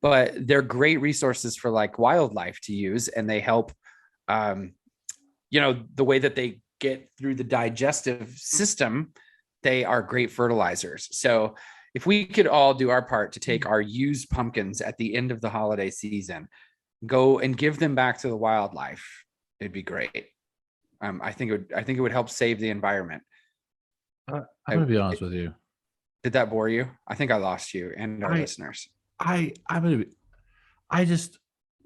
But they're great resources for like wildlife to use. And they help, the way that they get through the digestive system, they are great fertilizers. So if we could all do our part to take our used pumpkins at the end of the holiday season, go and give them back to the wildlife, it'd be great. I think it would help save the environment. I'm gonna be honest with you. Did that bore you? I think I lost you and our listeners.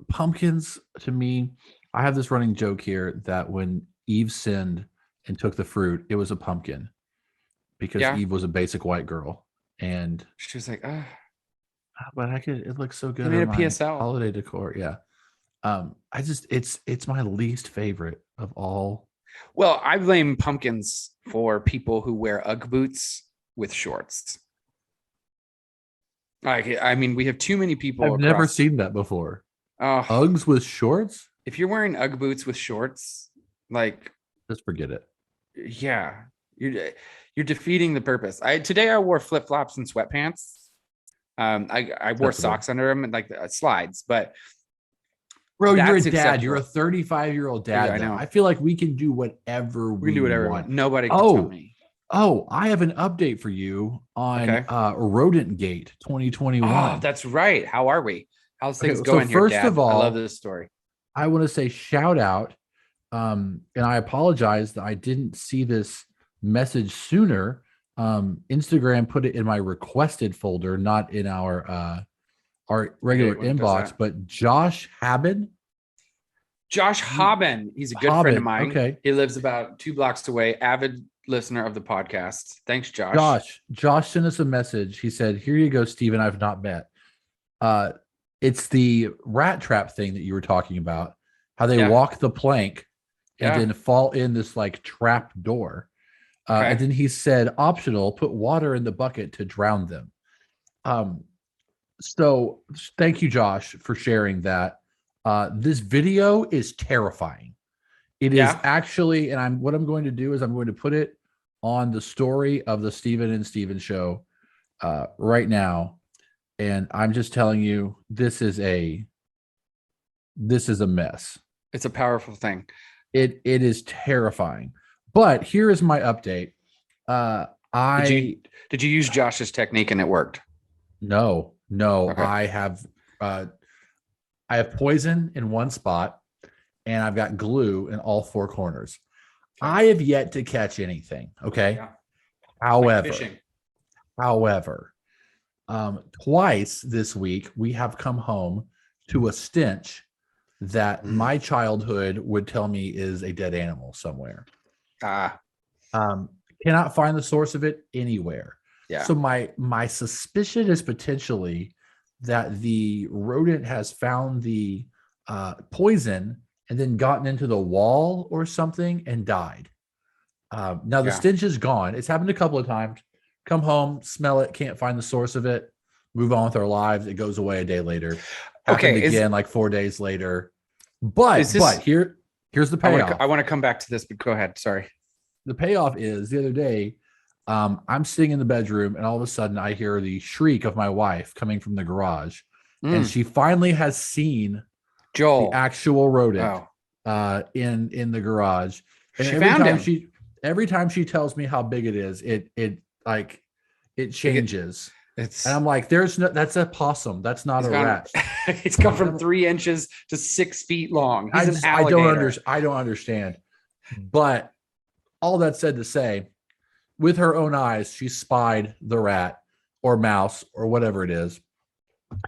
Pumpkins, to me, I have this running joke here that when Eve sinned and took the fruit, it was a pumpkin, because Eve was a basic white girl, and she was like, but it looks so good. They made a PSL holiday decor. Yeah. It's my least favorite of all. Well, I blame pumpkins for people who wear UGG boots with shorts. I mean, we have too many people. I've never seen that before. Uggs with shorts? If you're wearing UGG boots with shorts, like, just forget it. Yeah, you're defeating the purpose. Today I wore flip flops and sweatpants. I wore socks under them and like slides, but bro, you're a dad. Acceptable. You're a 35-year-old dad. Yeah, I know. I feel like we can do whatever we can do whatever want. Nobody can tell me. Oh, I have an update for you on Rodent Gate 2021. Oh, that's right. How are we? How's things going here, first Dad? of all, I love this story. I want to say shout out, and I apologize that I didn't see this message sooner. Instagram put it in my requested folder, not in our regular inbox, but Josh Haben. Josh Haben. He's a good friend of mine. Okay. He lives about 2 blocks away. Avid listener of the podcast. Thanks, Josh. Josh sent us a message. He said, "Here you go, Steven. I've not met." It's the rat trap thing that you were talking about, how they walk the plank and then fall in this like trap door. And then he said, optional, put water in the bucket to drown them. So thank you, Josh, for sharing that. This video is terrifying. It is Yeah. actually, and what I'm going to do is I'm going to put it on the story of the Steven and Steven show right now. And I'm just telling you, this is a mess. It's a powerful thing. It is terrifying. But here is my update. Did you use Josh's technique and it worked? No. Okay. I have poison in one spot, and I've got glue in all four corners. Okay. I have yet to catch anything. Okay. Yeah. However, Like fishing. Twice this week we have come home to a stench that my childhood would tell me is a dead animal somewhere. Cannot find the source of it anywhere. Yeah. So my suspicion is potentially that the rodent has found the poison and then gotten into the wall or something and died. Now the stench is gone. It's happened a couple of times. Come home, smell it, can't find the source of it, move on with our lives. It goes away a day later. Happened again like 4 days later. But here's the payoff. I want to come back to this, but go ahead. Sorry. The payoff is the other day, I'm sitting in the bedroom and all of a sudden I hear the shriek of my wife coming from the garage. And she finally has seen Joel, the actual rodent in the garage. And she found him. Every time she tells me how big it is, it changes. And I'm like, that's a possum. That's not a rat. It's come from 3 inches to 6 feet long. He's an alligator. I don't understand. But all that said to say, with her own eyes, she spied the rat or mouse or whatever it is.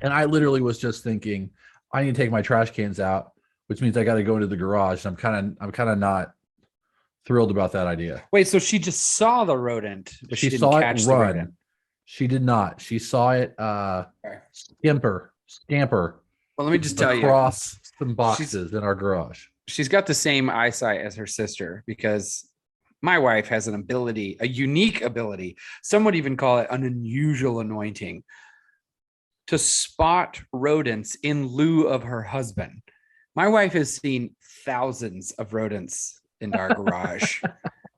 And I literally was just thinking, I need to take my trash cans out, which means I got to go into the garage. I'm kind of not thrilled about that idea. Wait, so she just saw the rodent, but she didn't saw catch it the run. rodent. She did not. She saw it scamper. Well, let me just tell you, across some boxes in our garage. She's got the same eyesight as her sister because my wife has an ability, a unique ability. Some would even call it an unusual anointing to spot rodents in lieu of her husband. My wife has seen thousands of rodents in our garage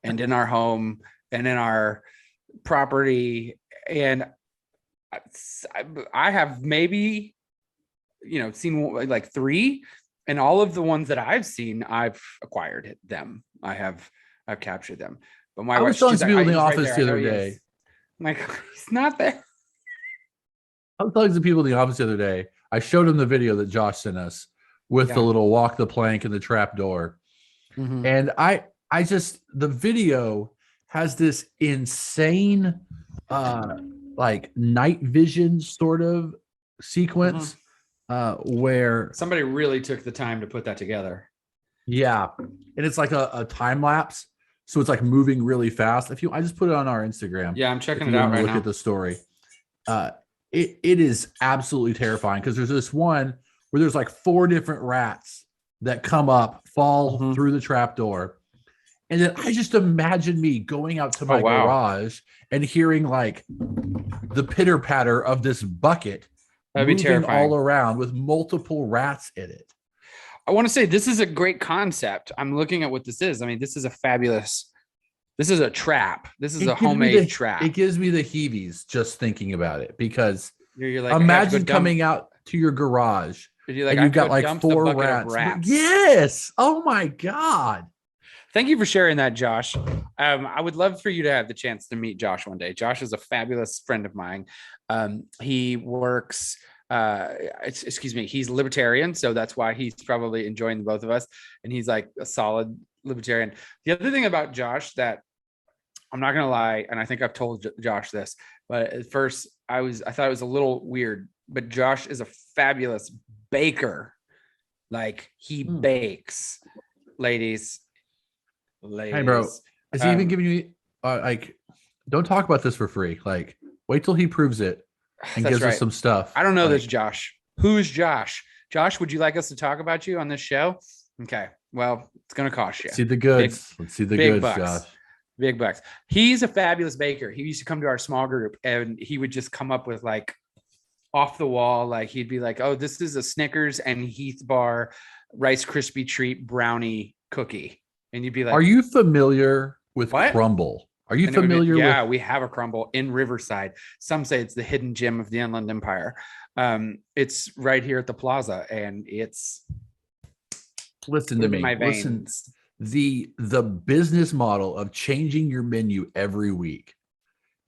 and in our home and in our property. And I have maybe, seen like 3, and all of the ones that I've seen, I've acquired them. I've captured them. But my wife was telling people in the office the other day. I'm like, he's not there. I was telling some people in the office the other day. I showed them the video that Josh sent us with the little walk the plank and the trap door. Mm-hmm. And I just, the video has this insane like night vision sort of sequence where somebody really took the time to put that together. Yeah. And it's like a time lapse. So it's like moving really fast. I just put it on our Instagram. Yeah, I'm checking it out right now. Look at the story. It is absolutely terrifying because there's this one where there's like 4 different rats that come up, fall through the trap door. And then I just imagine me going out to my garage and hearing like the pitter patter of this bucket. That'd be terrifying. All around with multiple rats in it. I want to say this is a great concept. I'm looking at what this is. I mean, this is a trap. This is a homemade trap. It gives me the heebies just thinking about it because you're like, imagine coming out to your garage and you've got like 4 rats. Yes. Oh my God. Thank you for sharing that, Josh. I would love for you to have the chance to meet Josh one day. Josh is a fabulous friend of mine. He works, he's libertarian. So that's why he's probably enjoying the both of us. And he's like a solid libertarian. The other thing about Josh that I'm not going to lie, and I think I've told Josh this, but at first I thought it was a little weird, but Josh is a fabulous baker. Like he bakes, ladies. Hey, bro, is he even giving you like? Don't talk about this for free. Like, wait till he proves it and gives us some stuff. I don't know this Josh. Who's Josh? Josh, would you like us to talk about you on this show? Okay, well, it's gonna cost you. See the goods. Let's see the goods, bucks. Josh. Big bucks. He's a fabulous baker. He used to come to our small group, and he would just come up with like off the wall. Like he'd be like, "Oh, this is a Snickers and Heath Bar Rice Krispie treat brownie cookie," and you'd be Are like, you familiar with "What?" Crumble? Are you And it would be, familiar with yeah, we have a crumble in Riverside. Some say it's the hidden gem of the Inland Empire. It's right here at the plaza, and it's listen to in my me. Listen, veins. the business model of changing your menu every week.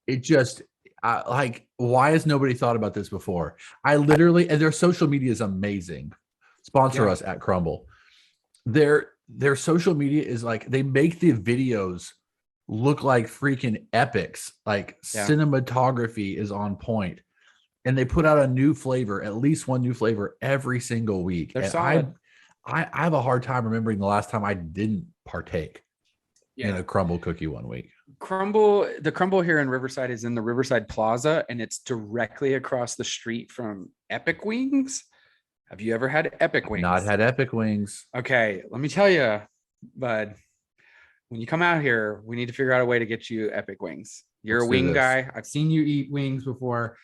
It just like why has nobody thought about this before? I literally and their social media is amazing. Sponsor Yeah, us at Crumble. Their social media is like they make the videos look like freaking epics. Like yeah, cinematography is on point. And they put out a new flavor, at least one new flavor every single week. they're And I solid. I have a hard time remembering the last time I didn't partake in Yeah, a crumble cookie one week. the crumble here in Riverside is in the Riverside Plaza, and it's directly across the street from Epic Wings. Have you ever had Epic I've not Wings? had epic wings. Okay, let me tell you, bud. When you come out here, we need to figure out a way to get you Epic Wings. You're Let's a do wing this. guy. I've seen you eat wings before.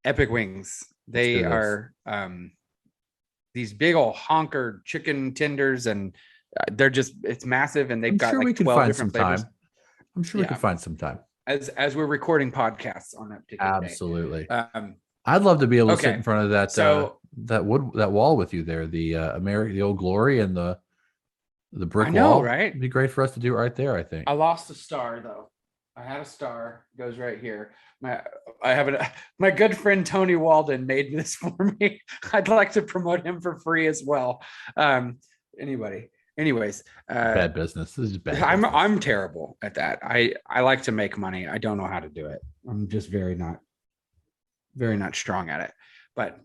Epic Wings. Let's They do this. are these big old honker chicken tenders, and they're just it's massive, and they've I'm got sure we like could 12 find different some flavors. time. I'm sure we could Yeah, find some time. as we're recording podcasts on that particular day. Absolutely. Um, I'd love to be able to sit okay, in front of so that wall with you there, the the Old Glory and the I brick know, wall. right? It'd be great for us to do it right there, I think. I lost a star though. I had a star, goes right here. My I have it. My good friend Tony Walden made this for me. I'd like to promote him for free as well. Um, anybody, anyways, Bad business. This is bad I'm business. I'm terrible at that. I like to make money. I don't know how to do it. I'm just very not strong at it. But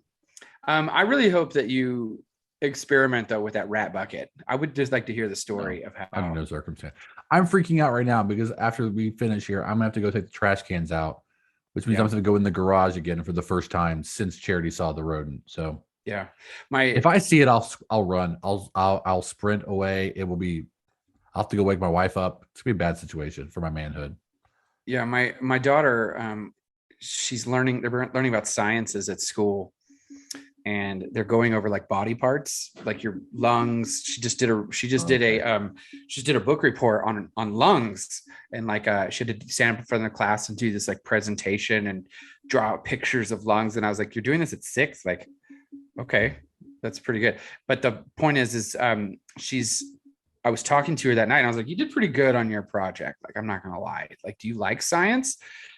I really hope that you experiment though with that rat bucket. I would just like to hear the No, story of under how. no circumstance. I'm freaking out right now because after we finish here, I'm gonna have to go take the trash cans out, which means I'm Yeah, gonna go in the garage again for the first time since Charity saw the rodent. So yeah. if My I see it, I'll run. I'll sprint away. It will be. I'll have to go wake my wife up. It's gonna be a bad situation for my manhood. Yeah, my daughter, she's learning. They're learning about sciences at school, and they're going over like body parts, like your lungs. Okay. She did a book report on lungs, and like she had to stand up in front of the class and do this like presentation and draw out pictures of lungs. And I was like, "You're doing this at 6? Like, okay, that's pretty good." But the point is she's I was talking to her that night and I was like, "You did pretty good on your project. Like, I'm not gonna lie. Like, do you like science?"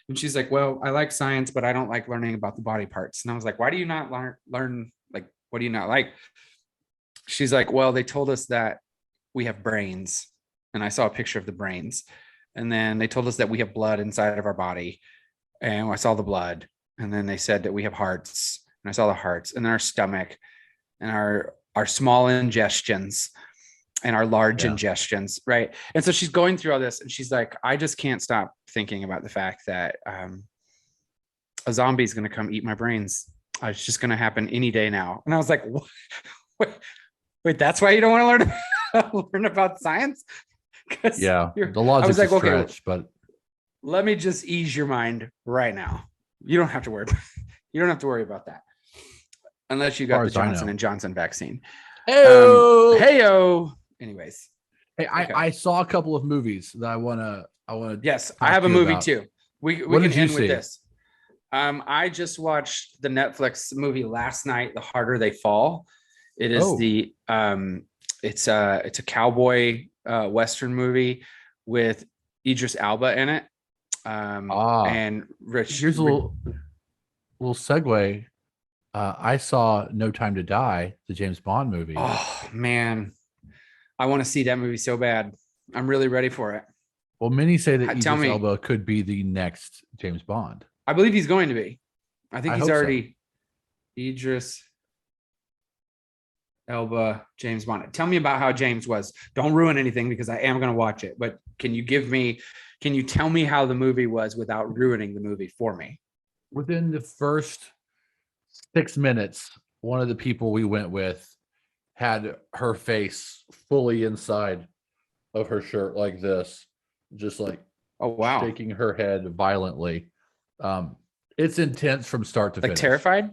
And she's like, "Well, I like science, but I don't like learning about the body parts." And I was like, "Why do you not learn like what do you not like?" She's like, "Well, they told us that we have brains." And I saw a picture of the brains. And then they told us that we have blood inside of our body. And I saw the blood. And then they said that we have hearts. And I saw the hearts and then our stomach and our small ingestions and our large Yeah. ingestions, right? And so she's going through all this, and she's like, "I just can't stop thinking about the fact that a zombie is going to come eat my brains. It's just going to happen any day now." And I was like, wait, wait, that's why you don't want to learn about science? Because Yeah. The I was logic's a like, okay, stretch, but let me just ease your mind right now. You don't have to worry. You don't have to worry about that unless you as far got the as I Johnson know. and Johnson vaccine. Hey, Heyo. Anyways, hey, okay. I saw a couple of movies that I wanna Yes, I talk have to a you movie about. too. We What can did you end with see? this. I just watched the Netflix movie last night, The Harder They Fall. It is Oh, the it's a cowboy western movie with Idris Alba in it. ah, And Rich, here's a little segue. I saw No Time to Die, the James Bond movie. oh man, I want to see that movie so bad. I'm really ready for it. Well, many say that Tell Idris me, Elba could be the next James Bond. I believe he's going to be. I think I he's hope so. already Idris Elba, James Bond. Tell me about how James was. Don't ruin anything because I am going to watch it. But can you tell me how the movie was without ruining the movie for me? Within the first 6 minutes, one of the people we went with had her face fully inside of her shirt like this, just like Oh wow, shaking her head violently. Um, It's intense from start to Like finish. terrified?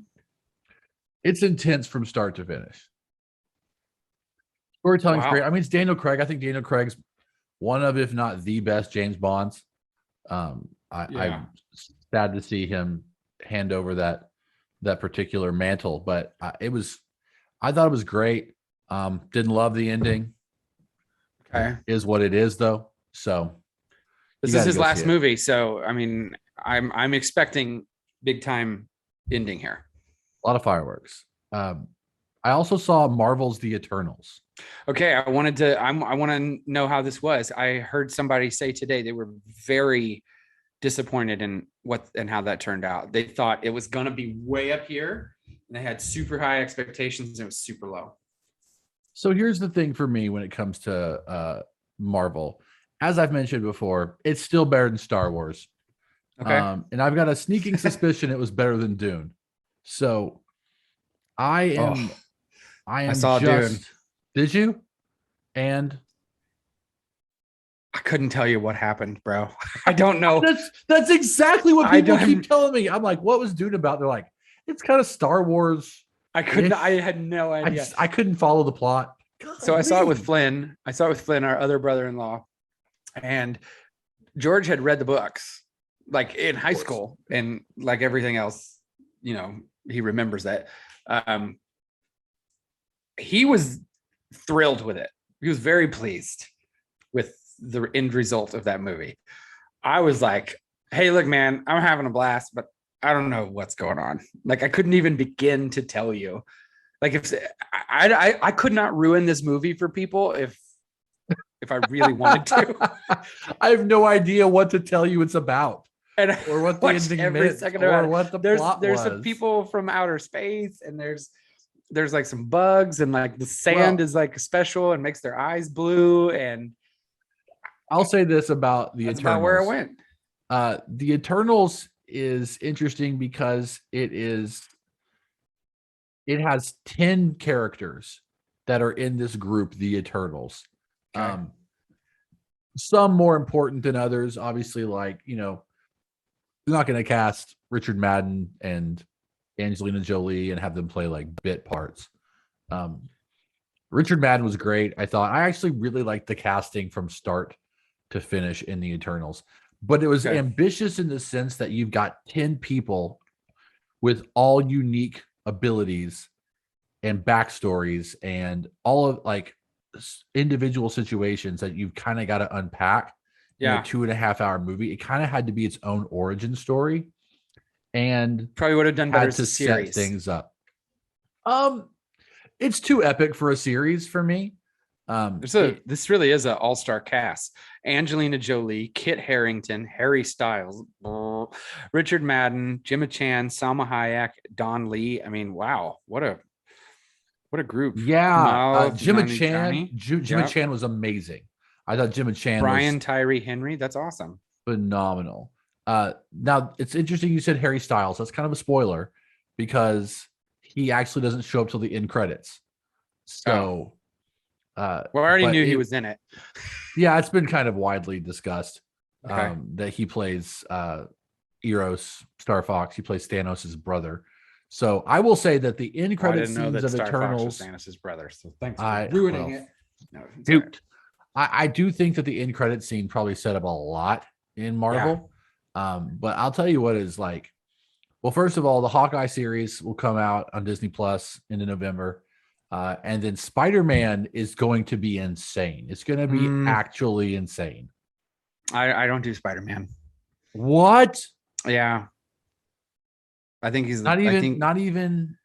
It's intense from start to finish. Storytelling's great. Wow. I mean, it's Daniel Craig. I think Daniel Craig's one of, if not the best James Bonds. Yeah. I'm sad to see him hand over that particular mantle, but I thought it was great. Didn't love the ending. Okay. Is what it is though. So This is his last movie, so I mean, I'm expecting big time ending here. A lot of fireworks. I also saw Marvel's The Eternals. Okay, I want to know how this was. I heard somebody say today they were very disappointed in what and how that turned out. They thought it was going to be way up here, and they had super high expectations, and it was super low. So here's the thing for me when it comes to Marvel. As I've mentioned before, it's still better than Star Wars. Okay. And I've got a sneaking suspicion it was better than Dune. So I saw Dune. Did you? And I couldn't tell you what happened, bro. I don't know. That's exactly what people keep telling me. I'm like, what was Dune about? They're like, it's kind of Star Wars. I had no idea. I couldn't follow the plot. So I saw it with Flynn. Our other brother-in-law, and George had read the books like in high school, and like everything else, he remembers that. He was thrilled with it. He was very pleased with the end result of that movie. I was like, hey, look, man, I'm having a blast, but I don't know what's going on. Like, I couldn't even begin to tell you. Like, if I could not ruin this movie for people if I really wanted to. I have no idea what to tell you it's about. And or what the ending meant, or what the plot was. There's some people from outer space, and there's like some bugs, and like the sand is like special and makes their eyes blue. And I'll say this about the Eternals. About where it went. The Eternals is interesting because it has 10 characters that are in this group, the Eternals. Okay. Some more important than others, obviously, like, they're not going to cast Richard Madden and Angelina Jolie and have them play like bit parts. Richard Madden was great. I actually really liked the casting from start to finish in the Eternals, but it was ambitious in the sense that you've got 10 people with all unique abilities and backstories and all of like individual situations that you've kind of got to unpack in a 2.5 hour movie. It kind of had to be its own origin story, and probably would have done better to set things up. It's too epic for a series for me. This really is an all-star cast. Angelina Jolie, Kit Harington, Harry Styles, Richard Madden, Gemma Chan, Salma Hayek, Don Lee. I mean, wow, what a group. Yeah, Gemma Chan was amazing. I thought Gemma Chan Brian Tyree Henry. That's awesome. Phenomenal. Now it's interesting you said Harry Styles. That's kind of a spoiler because he actually doesn't show up till the end credits. So I already knew he was in it. Yeah, it's been kind of widely discussed that he plays Eros, Star Fox. He plays Thanos' brother. So I will say that the end credit scenes of Eternals, Thanos' brother. So thanks for ruining it. No, dude, I do think that the end credit scene probably set up a lot in Marvel. Yeah. But I'll tell you what is like. Well, first of all, the Hawkeye series will come out on Disney Plus in November. And then Spider-Man is going to be insane. It's going to be actually insane. I don't do Spider-Man. What? Yeah. I think he's not even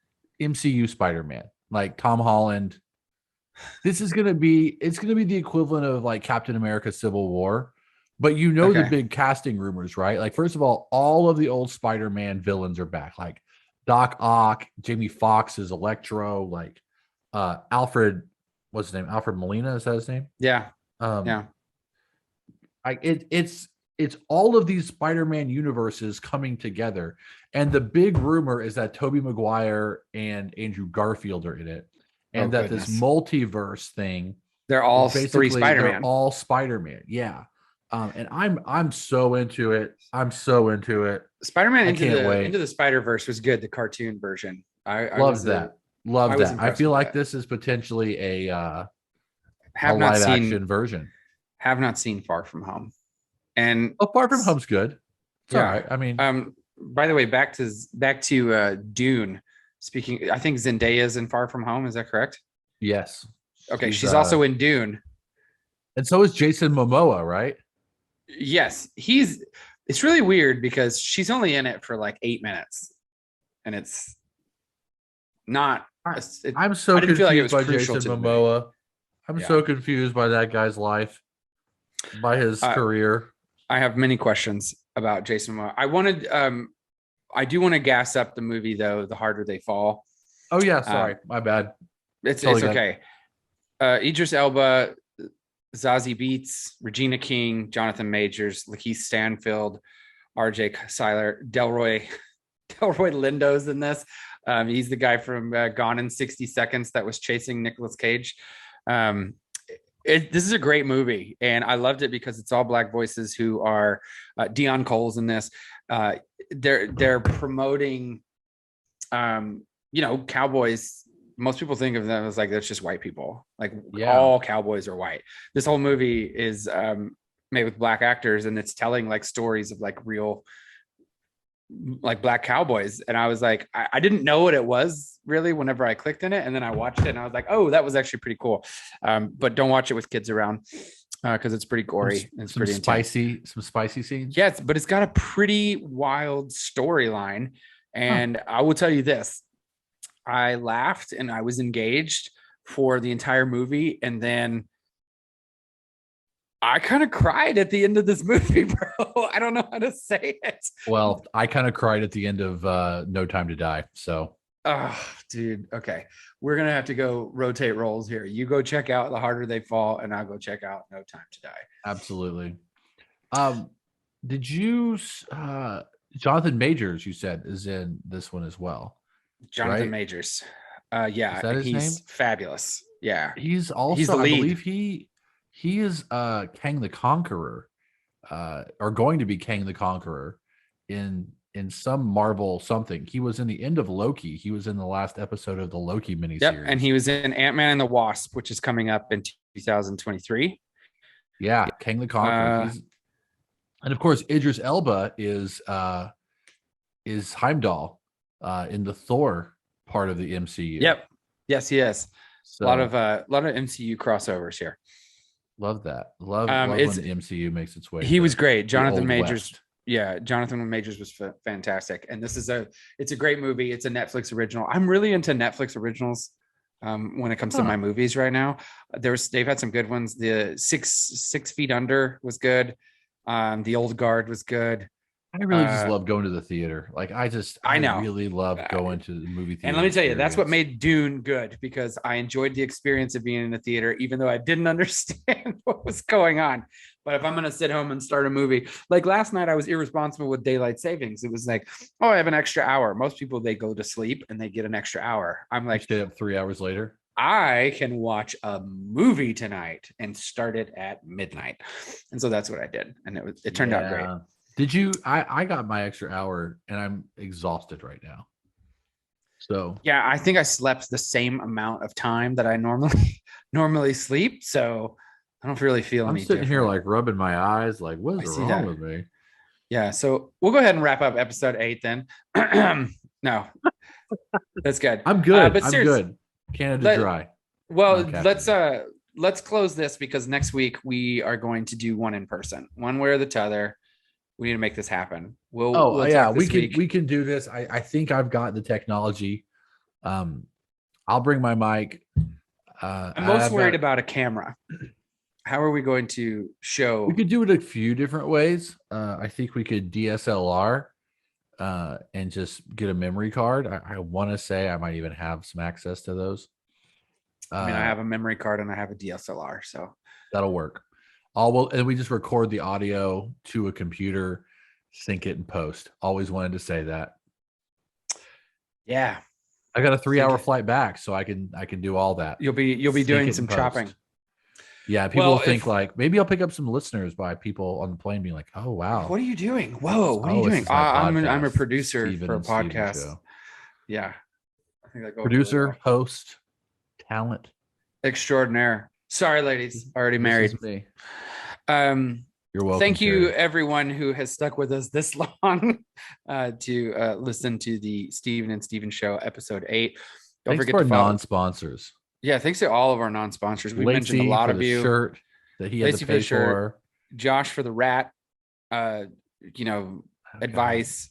MCU Spider-Man, like Tom Holland. It's going to be the equivalent of like Captain America Civil War. But the big casting rumors, right? Like, first of all of the old Spider-Man villains are back. Like Doc Ock, Jamie Foxx is Electro, like Alfred, what's his name? Alfred Molina, is that his name? Yeah. It's all of these Spider-Man universes coming together. And the big rumor is that Tobey Maguire and Andrew Garfield are in it. And this multiverse thing. They're all three Spider-Man. They're all Spider-Man. Yeah. And I'm so into it. I'm so into it. Spider-Man I can't wait. Into the Spider-Verse was good, the cartoon version. I Loves was that. Love I was that. I impressed feel with like that. this is potentially a Have not live seen action version. have not seen Far From Home. And Oh, Far From Home's good. It's all yeah. right. I mean, By the way, back to Dune. Speaking, I think Zendaya's in Far From Home. Is that correct? yes. Okay, she's also in Dune. And so is Jason Momoa, right? Yes, he's. It's really weird because she's only in it for like 8 minutes, and it's not. I'm so I didn't feel like it confused was by crucial Jason to the movie. Momoa. I'm Yeah. so confused by that guy's life, by his Uh, career. I have many questions about Jason Momoa. I do want to gas up the movie though. The Harder They Fall. Oh yeah, Um, sorry, my bad. it's Totally it's good. okay. Idris Elba, Zazie Beetz, Regina King, Jonathan Majors, Lakeith Stanfield, R.J. Seiler, Delroy Lindo's in this. He's the guy from Gone in 60 Seconds that was chasing Nicolas Cage. Um, this is a great movie, and I loved it because it's all black voices who are Dion Cole's in this. They're promoting, cowboys. Most people think of them as like that's just white people. Like all cowboys are white. This whole movie is made with black actors, and it's telling like stories of like real like black cowboys. And I was like, I didn't know what it was really whenever I clicked in it, and then I watched it and I was like, oh, that was actually pretty cool. But don't watch it with kids around because it's pretty gory. It's pretty spicy, some spicy scenes. Yes, but it's got a pretty wild storyline. And I will tell you this, I laughed and I was engaged for the entire movie, and then I kind of cried at the end of this movie, bro. I don't know how to say it. Well, I kind of cried at the end of No Time to Die. So, oh, dude. Okay, we're gonna have to go rotate roles here. You go check out The Harder They Fall, and I'll go check out No Time to Die. Absolutely. Did you? Jonathan Majors, you said, is in this one as well. Jonathan right? Majors. Yeah, is that his he's name? Fabulous. Yeah, he's also. He's the lead. I believe he is Kang the Conqueror, or going to be Kang the Conqueror in some Marvel something. He was in the end of Loki. He was in the last episode of the Loki miniseries. Yep, and he was in Ant-Man and the Wasp, which is coming up in 2023. Yeah, Kang the Conqueror. And of course, Idris Elba is Heimdall in the Thor part of the MCU. Yep. Yes, he is. So, a lot of MCU crossovers here. Love that. Love when the MCU makes its way. He was great. Jonathan Majors. West. Yeah, Jonathan Majors was fantastic. And this is it's a great movie. It's a Netflix original. I'm really into Netflix originals when it comes to my movies right now. They've had some good ones. The Six Feet Under was good. The Old Guard was good. I really just love going to the theater. Like I really love going to the movie theater. And let me tell you, that's what made Dune good, because I enjoyed the experience of being in a theater, even though I didn't understand what was going on. But if I'm going to sit home and start a movie, like last night, I was irresponsible with daylight savings. It was like, oh, I have an extra hour. Most people, they go to sleep and they get an extra hour. I'm like, stay up 3 hours later. I can watch a movie tonight and start it at midnight. And so that's what I did. And it turned out great. Did you? I got my extra hour and I'm exhausted right now. So yeah, I think I slept the same amount of time that I normally sleep. So I don't really feel I'm sitting here like rubbing my eyes, like what's wrong with me? Yeah. So we'll go ahead and wrap up episode 8 then. No, that's good. I'm good. But I'm good. Canada Dry. Well, let's close this, because next week we are going to do one in person, one way or the other. We need to make this happen. We can do this. I think I've got the technology. I'll bring my mic. I'm most worried about a camera. How are we going to show? We could do it a few different ways. I think we could DSLR and just get a memory card. I want to say I might even have some access to those. I mean, I have a memory card and I have a DSLR, so that'll work. And we just record the audio to a computer, sync it, and post. Always wanted to say that. Yeah, I got a 3-hour flight back, so I can do all that. You'll be doing some chopping. Yeah, people Well, think like maybe I'll pick up some listeners by people on the plane being like, "Oh wow, what are you doing? Whoa, what are you oh this doing? is my I'm a podcast, producer Steven for a and Steven podcast. show." Yeah, I think that goes really Producer, well. host, talent. Extraordinaire. Sorry, ladies, already This married. is me. Um, You're welcome. Thank you, Terry. everyone who has stuck with us this long to listen to the Steven and Steven Show, episode 8. Don't Thanks forget to our to follow. Non-sponsors. Yeah, thanks to all of our non-sponsors. We've mentioned a Lacey lot for of the you. shirt that he had Lacey to for pay the shirt. for. Josh for the rat. Advice.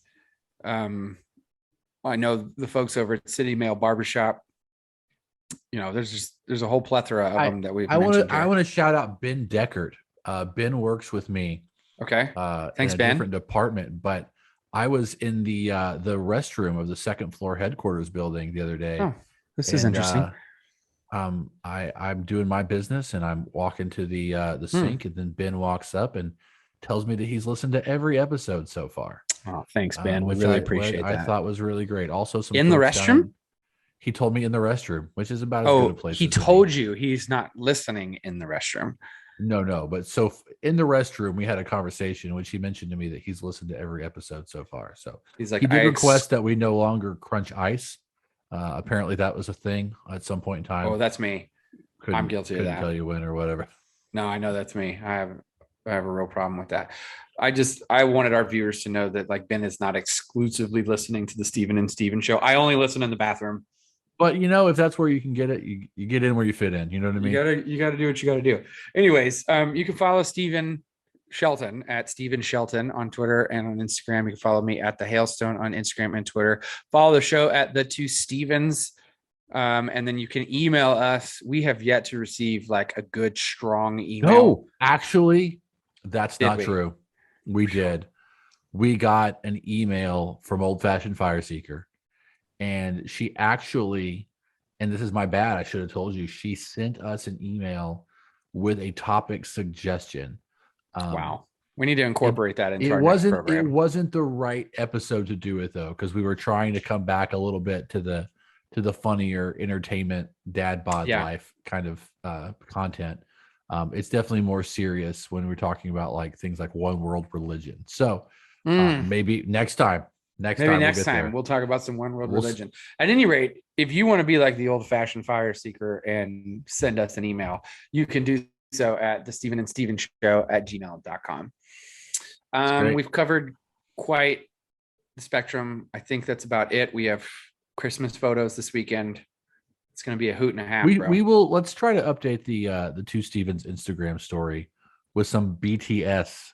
I know the folks over at City Mail Barbershop. There's a whole plethora of them that we've mentioned here. I want to shout out Ben Deckard. Ben works with me. Okay. Thanks, in a Ben. different department, but I was in the restroom of the second floor headquarters building the other day. Oh, this is interesting. I'm doing my business and I'm walking to the sink, and then Ben walks up and tells me that he's listened to every episode so far. Oh, thanks, Ben. We which really appreciate that. I thought was really great. Also, some in the restroom. He told me in the restroom, which is about as good a place. He told you he's not listening in the restroom. No. But so in the restroom, we had a conversation in which he mentioned to me that he's listened to every episode so far. So he's like, he did request that we no longer crunch ice. Apparently that was a thing at some point in time. Oh, that's me. I'm guilty of that. Tell you when or whatever. No, I know that's me. I have a real problem with that. I wanted our viewers to know that like Ben is not exclusively listening to the Steven and Steven Show. I only listen in the bathroom. But if that's where you can get it, you get in where you fit in. You know what I mean? You gotta do what you gotta do. Anyways, you can follow Steven Shelton at Steven Shelton on Twitter and on Instagram. You can follow me at the Hailstone on Instagram and Twitter. Follow the show at the Two Stevens. And then you can email us. We have yet to receive like a good, strong email. No, actually, that's not true. We did. We got an email from Old Fashioned Fire Seeker. And she actually, and this is my bad, I should have told you, she sent us an email with a topic suggestion. Wow. We need to incorporate that into our next program. It wasn't the right episode to do it, though, because we were trying to come back a little bit to the funnier entertainment dad bod life kind of content. It's definitely more serious when we're talking about like things like one world religion. So maybe next time. Next time we'll talk about some one world religion. At any rate, if you want to be like the Old Fashioned Fire Seeker and send us an email, you can do so at the Steven and Steven Show at gmail.com. We've covered quite the spectrum. I think that's about it. We have Christmas photos this weekend. It's going to be a hoot and a half. We will. Let's try to update the Two Stevens Instagram story with some BTS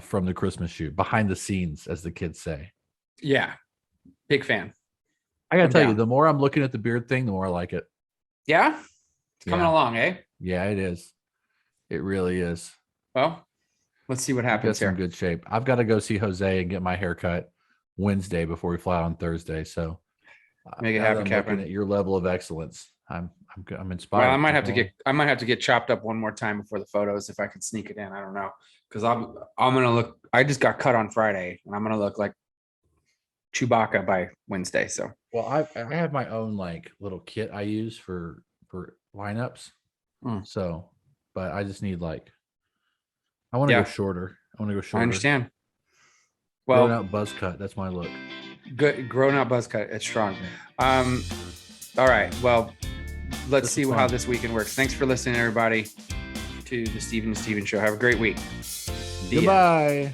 from the Christmas shoot, behind the scenes, as the kids say. Yeah, big fan. I gotta tell you, the more I'm looking at the beard thing, the more I like it. Yeah, it's coming along, eh? Yeah, it is. It really is. Well, let's see what happens here. In good shape. I've got to go see Jose and get my hair cut Wednesday before we fly out on Thursday. So make it happen, Captain. At your level of excellence, I'm inspired. Well, I might have to get chopped up one more time before the photos if I could sneak it in. I don't know, because I'm gonna look. I just got cut on Friday, and I'm gonna look like Chewbacca by Wednesday. So I have my own like little kit I use for lineups. So, but I just need like I want to go shorter. I I understand. Well, grown out buzz cut. That's my look. Good grown out buzz cut. It's strong. All right. Well, let's see how this weekend works. Thanks for listening, everybody, to the Steven and Steven Show. Have a great week. Goodbye.